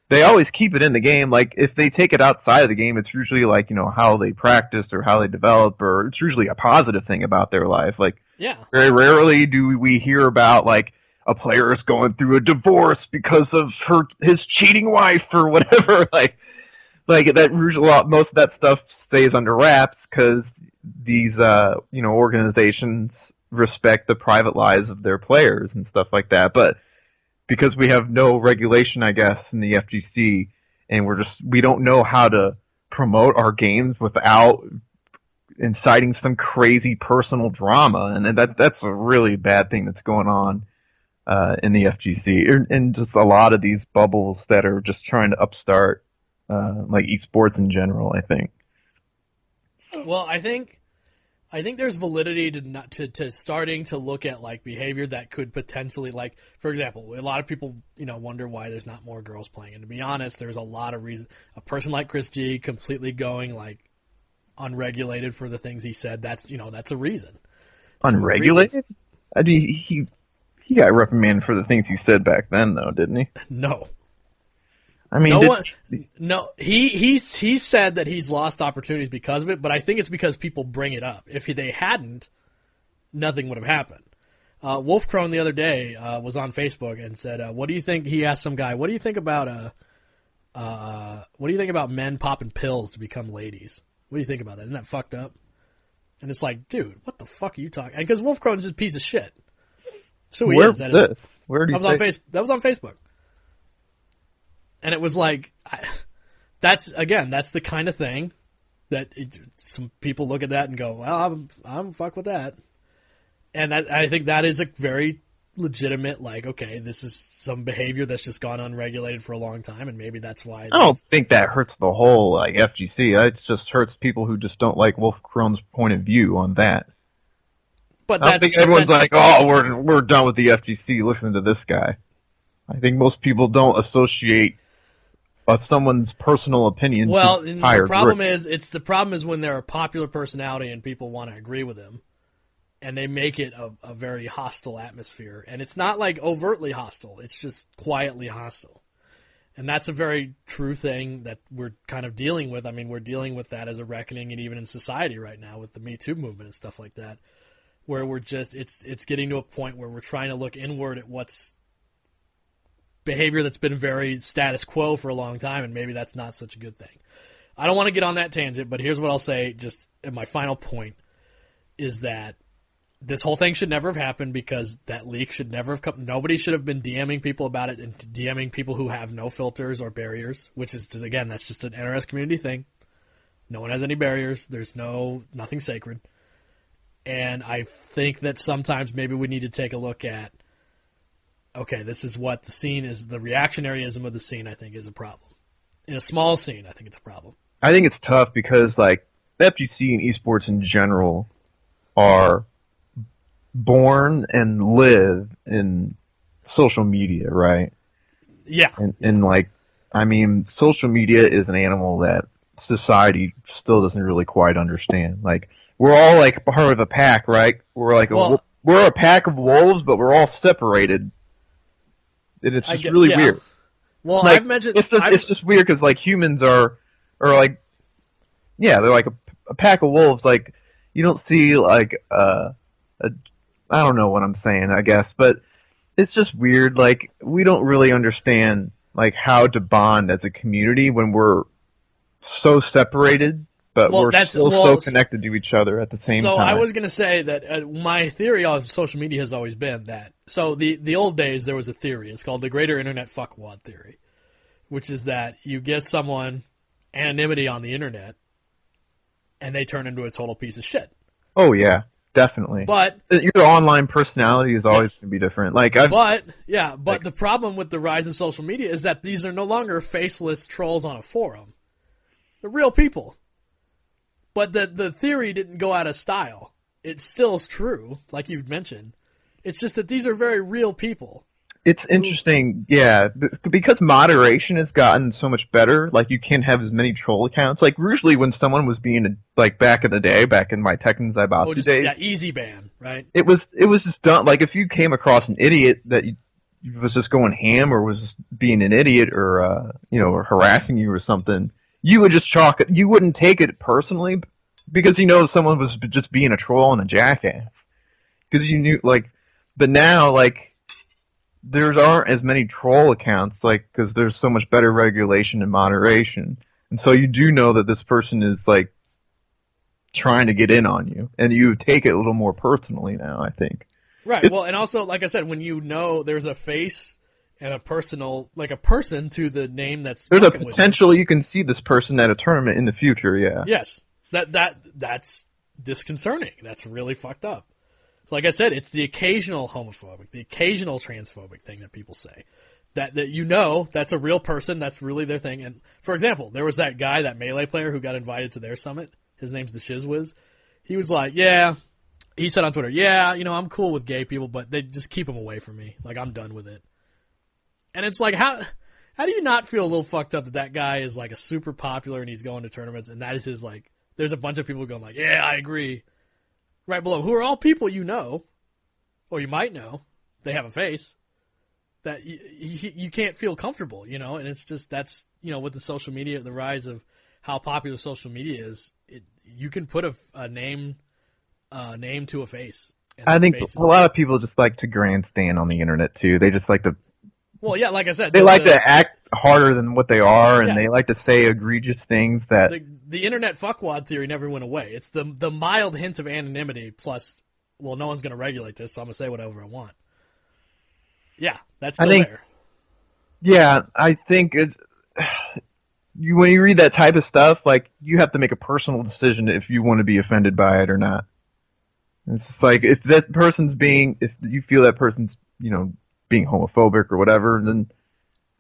they always keep it in the game. If they take it outside of the game, it's usually how they practice or how they develop, or it's usually a positive thing about their life. Very rarely do we hear about a player is going through a divorce because of his cheating wife or whatever. That usually most of that stuff stays under wraps because these organizations respect the private lives of their players and stuff like that. But because we have no regulation, I guess, in the FGC, and we don't know how to promote our games without inciting some crazy personal drama, and that's a really bad thing that's going on in the FGC, and just a lot of these bubbles that are just trying to upstart. Esports in general, I think. Well, I think there's validity to starting to look at behavior that could potentially for example, a lot of people wonder why there's not more girls playing, and to be honest, there's a lot of reasons. A person like Chris G completely going unregulated for the things he said, that's a reason. Unregulated? I mean, He got reprimanded for the things he said back then, though, didn't he? No. I mean, he said that he's lost opportunities because of it, but I think it's because people bring it up. If they hadn't, nothing would have happened. Wolf Crone the other day was on Facebook and said, "What do you think?" He asked some guy, "What do you think about men popping pills to become ladies? What do you think about that? Isn't that fucked up?" And it's like, dude, what the fuck are you talking? Because Wolf Crone's just a piece of shit. So he is. This? Where do you? That was on Facebook. And it was like, that's the kind of thing that some people look at that and go, well, I'm fuck with that. And I think that is a very legitimate, like, okay, this is some behavior that's just gone unregulated for a long time, and maybe that's why. I don't think that hurts the whole like FGC. It just hurts people who just don't like Wolf Crone's point of view on that. But I think everyone's like, oh, we're done with the FGC. Listen to this guy. I think most people don't associate someone's personal opinion. Well, the problem is when they're a popular personality and people want to agree with them, and they make it a very hostile atmosphere. And it's not like overtly hostile; it's just quietly hostile. And that's a very true thing that we're kind of dealing with. I mean, we're dealing with that as a reckoning, and even in society right now with the Me Too movement and stuff like that, where we're just it's getting to a point where we're trying to look inward at what's behavior that's been very status quo for a long time, and maybe that's not such a good thing. I don't want to get on that tangent, but here's what I'll say just at my final point is that this whole thing should never have happened because that leak should never have come. Nobody should have been DMing people about it and DMing people who have no filters or barriers, which is, again, that's just an NRS community thing. No one has any barriers. There's nothing sacred. And I think that sometimes maybe we need to take a look at, okay, this is what the scene is. The reactionaryism of the scene, I think, is a problem. In a small scene, I think it's a problem. I think it's tough because, like, the FGC and esports in general are born and live in social media, right? Yeah. And like, I mean, social media is an animal that society still doesn't really quite understand. Like, we're all, like, part of a pack, right? We're like, we're a pack of wolves, but we're all separated. And it's just really weird. Well, like, I've mentioned it's just weird because like humans are like, yeah, they're like a pack of wolves. Like you don't see like I don't know what I'm saying, I guess, but it's just weird. Like we don't really understand like how to bond as a community when we're so separated. But we're still so connected to each other at the same time. So I was going to say that my theory of social media has always been that. So the old days, there was a theory. It's called the Greater Internet Fuckwad Theory, which is that you give someone anonymity on the internet, and they turn into a total piece of shit. Oh, yeah, definitely. But your online personality is always going to be different. Like, but the problem with the rise of social media is that these are no longer faceless trolls on a forum. They're real people. But the theory didn't go out of style. It still is true, like you've mentioned. It's just that these are very real people. It's interesting, yeah, because moderation has gotten so much better. Like, you can't have as many troll accounts. Like, usually when someone was being, like, back in the day, back in my Tekken Zaibatsu days. Yeah, easy ban, right? It was just done. Like, if you came across an idiot that was just going ham or was being an idiot or, or harassing you or something, you would just chalk it. You wouldn't take it personally because someone was just being a troll and a jackass. Because you knew, like, but now, like, there aren't as many troll accounts, like, because there's so much better regulation and moderation. And so you do know that this person is, like, trying to get in on you. And you take it a little more personally now, I think. Right. Well, and also, like I said, when there's a face and a person to the name that's there's a potential you can see this person at a tournament in the future, yeah. Yes. That's disconcerting. That's really fucked up. So like I said, it's the occasional homophobic, the occasional transphobic thing that people say. That that's a real person, that's really their thing. And for example, there was that guy, that Melee player who got invited to their summit. His name's the Shizwiz. He was like, he said on Twitter, I'm cool with gay people, but they just keep them away from me. Like, I'm done with it. And it's like, how do you not feel a little fucked up that guy is like a super popular and he's going to tournaments and that is his like, there's a bunch of people going like, yeah, I agree. Right below, who are all people you know, or you might know, they have a face, that you can't feel comfortable, and it's just, that's, with the social media, the rise of how popular social media is, you can put a name to a face. I think a lot of people just like to grandstand on the internet too. They just like to. Well, yeah, like I said, they like to act harder than what they are, and they like to say egregious things that. The internet fuckwad theory never went away. It's the mild hint of anonymity plus, well, no one's going to regulate this, so I'm going to say whatever I want. Yeah, that's still there. Yeah, I think when you read that type of stuff, like, you have to make a personal decision if you want to be offended by it or not. It's just like, if you feel that person's, being homophobic or whatever,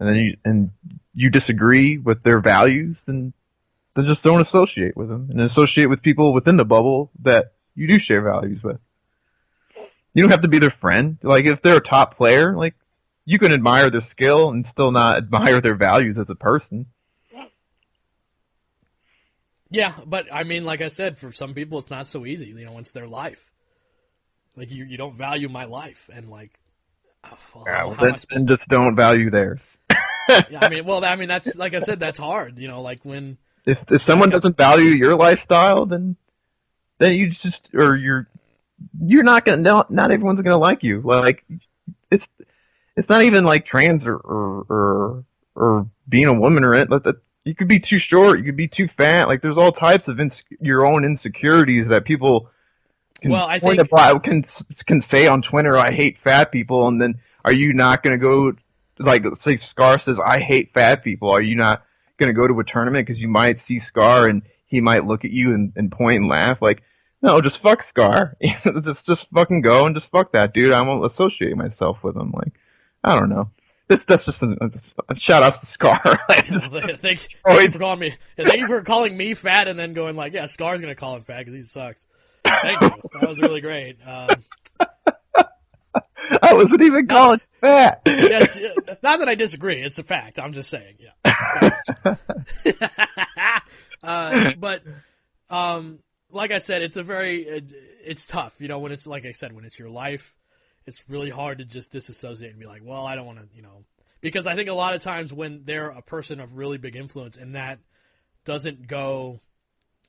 and you disagree with their values, then just don't associate with them, and associate with people within the bubble that you do share values with. You don't have to be their friend. Like, if they're a top player, like, you can admire their skill and still not admire their values as a person. Yeah, but I mean, like I said, for some people it's not so easy. It's their life. Like, you don't value my life, and like, then just don't value theirs. Yeah, I mean, that's, like I said, that's hard. Like, when if someone doesn't value your lifestyle, then you just, or you're not gonna. Not everyone's gonna like you. Like, it's not even like trans or being a woman or anything. You could be too short. You could be too fat. Like, there's all types of your own insecurities that people can say on Twitter, I hate fat people, and then are you not going to go, like, say Scar says, I hate fat people. Are you not going to go to a tournament because you might see Scar and he might look at you and point and laugh? Like, no, just fuck Scar. just fucking go and just fuck that dude. I won't associate myself with him. Like, I don't know. That's just a shout out to Scar. Thank you for calling me. Thank you for calling me fat and then going like, yeah, Scar's gonna call him fat because he sucked. Thank you. That was really great. I wasn't even calling you fat. Yes, not that I disagree. It's a fact. I'm just saying. Yeah. But like I said, it's tough. When it's, like I said, when it's your life. It's really hard to just disassociate and be like, well, I don't want to, because I think a lot of times when they're a person of really big influence and that doesn't go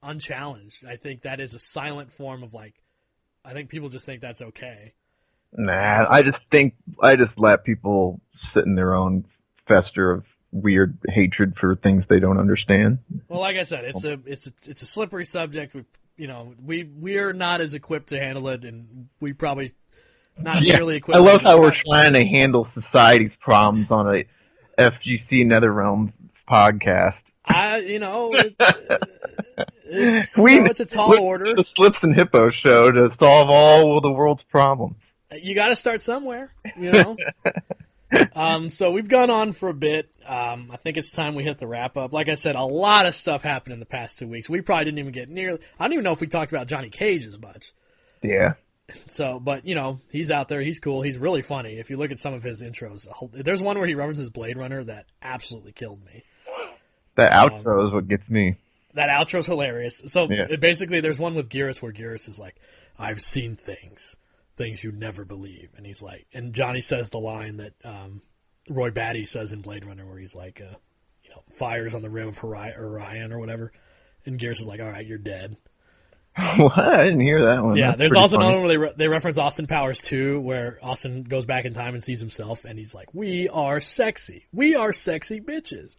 unchallenged, I think that is a silent form of, like, I think people just think that's okay. Nah, I just let people sit in their own fester of weird hatred for things they don't understand. Well, like I said, it's a slippery subject. We're not as equipped to handle it, and we probably not nearly equipped. I love how we're trying to handle society's problems on a FGC NetherRealm podcast. It's a tall order. The Slips and Hippo Show to solve all of the world's problems. You got to start somewhere, So we've gone on for a bit. I think it's time we hit the wrap up. Like I said, a lot of stuff happened in the past 2 weeks. We probably didn't even get nearly. I don't even know if we talked about Johnny Cage as much. Yeah. So, but he's out there. He's cool. He's really funny. If you look at some of his intros, there's one where he references Blade Runner that absolutely killed me. That outro is what gets me. That outro's hilarious. So basically, there's one with Geras where Geras is like, "I've seen things you never believe," and he's like, and Johnny says the line that Roy Batty says in Blade Runner, where he's like, fires on the rim of Orion or whatever, and Geras is like, "All right, you're dead." What? I didn't hear that one. Yeah, That's there's also funny. another one where they reference Austin Powers 2, where Austin goes back in time and sees himself, and he's like, "We are sexy. We are sexy bitches."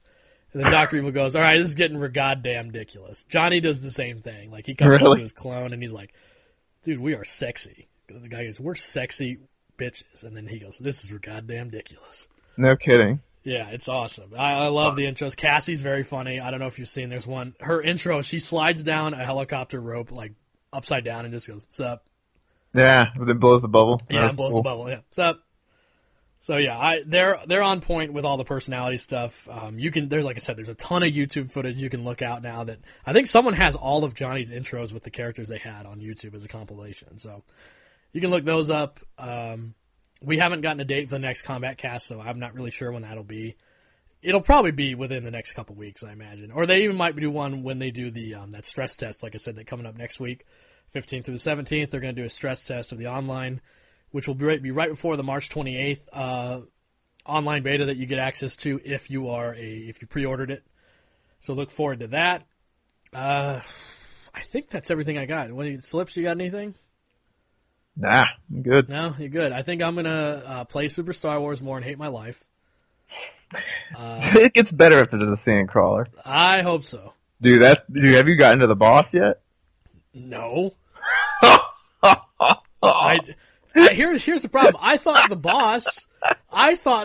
And then Dr. Evil goes, "All right, this is getting goddamn ridiculous." Johnny does the same thing. Like, he comes up to his clone, and he's like, "Dude, we are sexy." The guy goes, "We're sexy bitches." And then he goes, "This is goddamn ridiculous." No kidding. Yeah, it's awesome. I love the intros. Cassie's very funny. I don't know if you've seen, there's one. Her intro, she slides down a helicopter rope, like, upside down and just goes, "Sup?" Yeah, then blows the bubble. Yeah, it blows the bubble. Yeah, "Sup?" So yeah, they're on point with all the personality stuff. There's, like I said, there's a ton of YouTube footage you can look out now that I think someone has all of Johnny's intros with the characters they had on YouTube as a compilation. So you can look those up. We haven't gotten a date for the next Kombat Kast, so I'm not really sure when that'll be. It'll probably be within the next couple weeks, I imagine. Or they even might do one when they do the that stress test, like I said, that coming up next week, 15th through the 17th. They're going to do a stress test of the online which will be right before the March 28th online beta that you get access to if you pre-ordered it. So look forward to that. I think that's everything I got. Slips, you got anything? Nah, I'm good. No, you're good. I think I'm gonna play Super Star Wars more and hate my life. It gets better after the Sandcrawler. I hope so. Dude, have you gotten to the boss yet? No. Here's the problem. I thought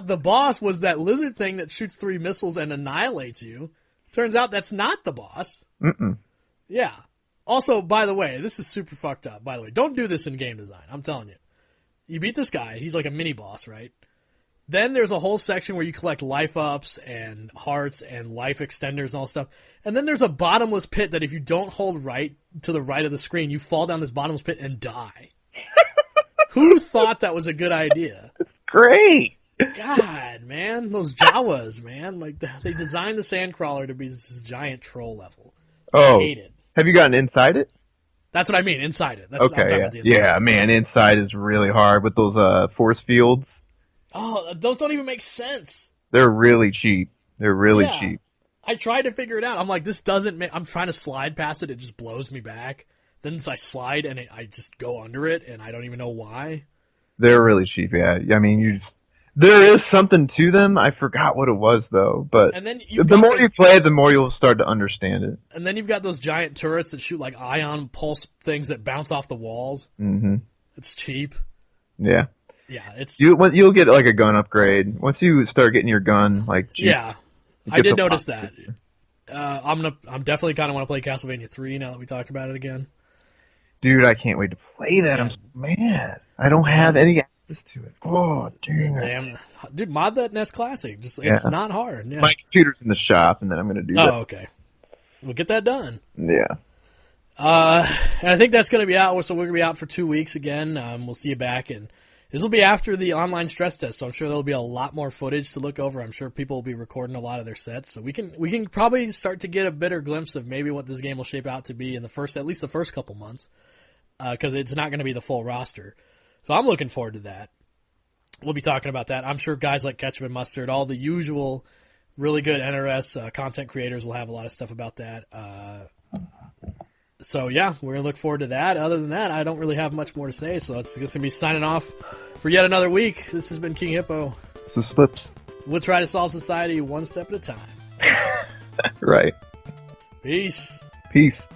the boss was that lizard thing that shoots 3 missiles and annihilates you. Turns out that's not the boss. Mm-mm. Yeah. Also, by the way, this is super fucked up. By the way, don't do this in game design. I'm telling you. You beat this guy. He's like a mini boss, right? Then there's a whole section where you collect life ups and hearts and life extenders and all stuff. And then there's a bottomless pit that if you don't hold right to the right of the screen, you fall down this bottomless pit and die. Who thought that was a good idea? It's great. God, man. Those Jawas, man. Like, they designed the Sandcrawler to be this giant troll level. Oh. I hate it. Have you gotten inside it? That's what I mean, inside it. Okay, yeah, man, inside is really hard with those force fields. Oh, those don't even make sense. They're really cheap. Cheap. I tried to figure it out. I'm like, this doesn't make... I'm trying to slide past it. It just blows me back. Then I slide and I just go under it, and I don't even know why. They're really cheap, yeah. I mean, there is something to them. I forgot what it was, though. But and then the more you play it, the more you'll start to understand it. And then you've got those giant turrets that shoot like ion pulse things that bounce off the walls. Mm-hmm. It's cheap. Yeah. Yeah, it's... You'll get like a gun upgrade. Once you start getting your gun, like... Yeah, I did notice that. I'm definitely kind of want to play Castlevania 3 now that we talk about it again. Dude, I can't wait to play that. Yeah. I'm so mad. I don't have any access to it. Oh, damn. Dude, mod that NES Classic. It's not hard. Yeah. My computer's in the shop, and then I'm going to do that. Oh, okay. We'll get that done. Yeah. And I think that's going to be out. So we're going to be out for 2 weeks again. We'll see you back. And this will be after the online stress test, so I'm sure there'll be a lot more footage to look over. I'm sure people will be recording a lot of their sets. So we can probably start to get a better glimpse of maybe what this game will shape out to be in at least the first couple months. Because it's not going to be the full roster. So I'm looking forward to that. We'll be talking about that. I'm sure guys like Ketchup and Mustard, all the usual really good NRS content creators will have a lot of stuff about that. So, yeah, we're going to look forward to that. Other than that, I don't really have much more to say. So it's just going to be signing off for yet another week. This has been King Hippo. This is Slips. We'll try to solve society one step at a time. Right. Peace. Peace.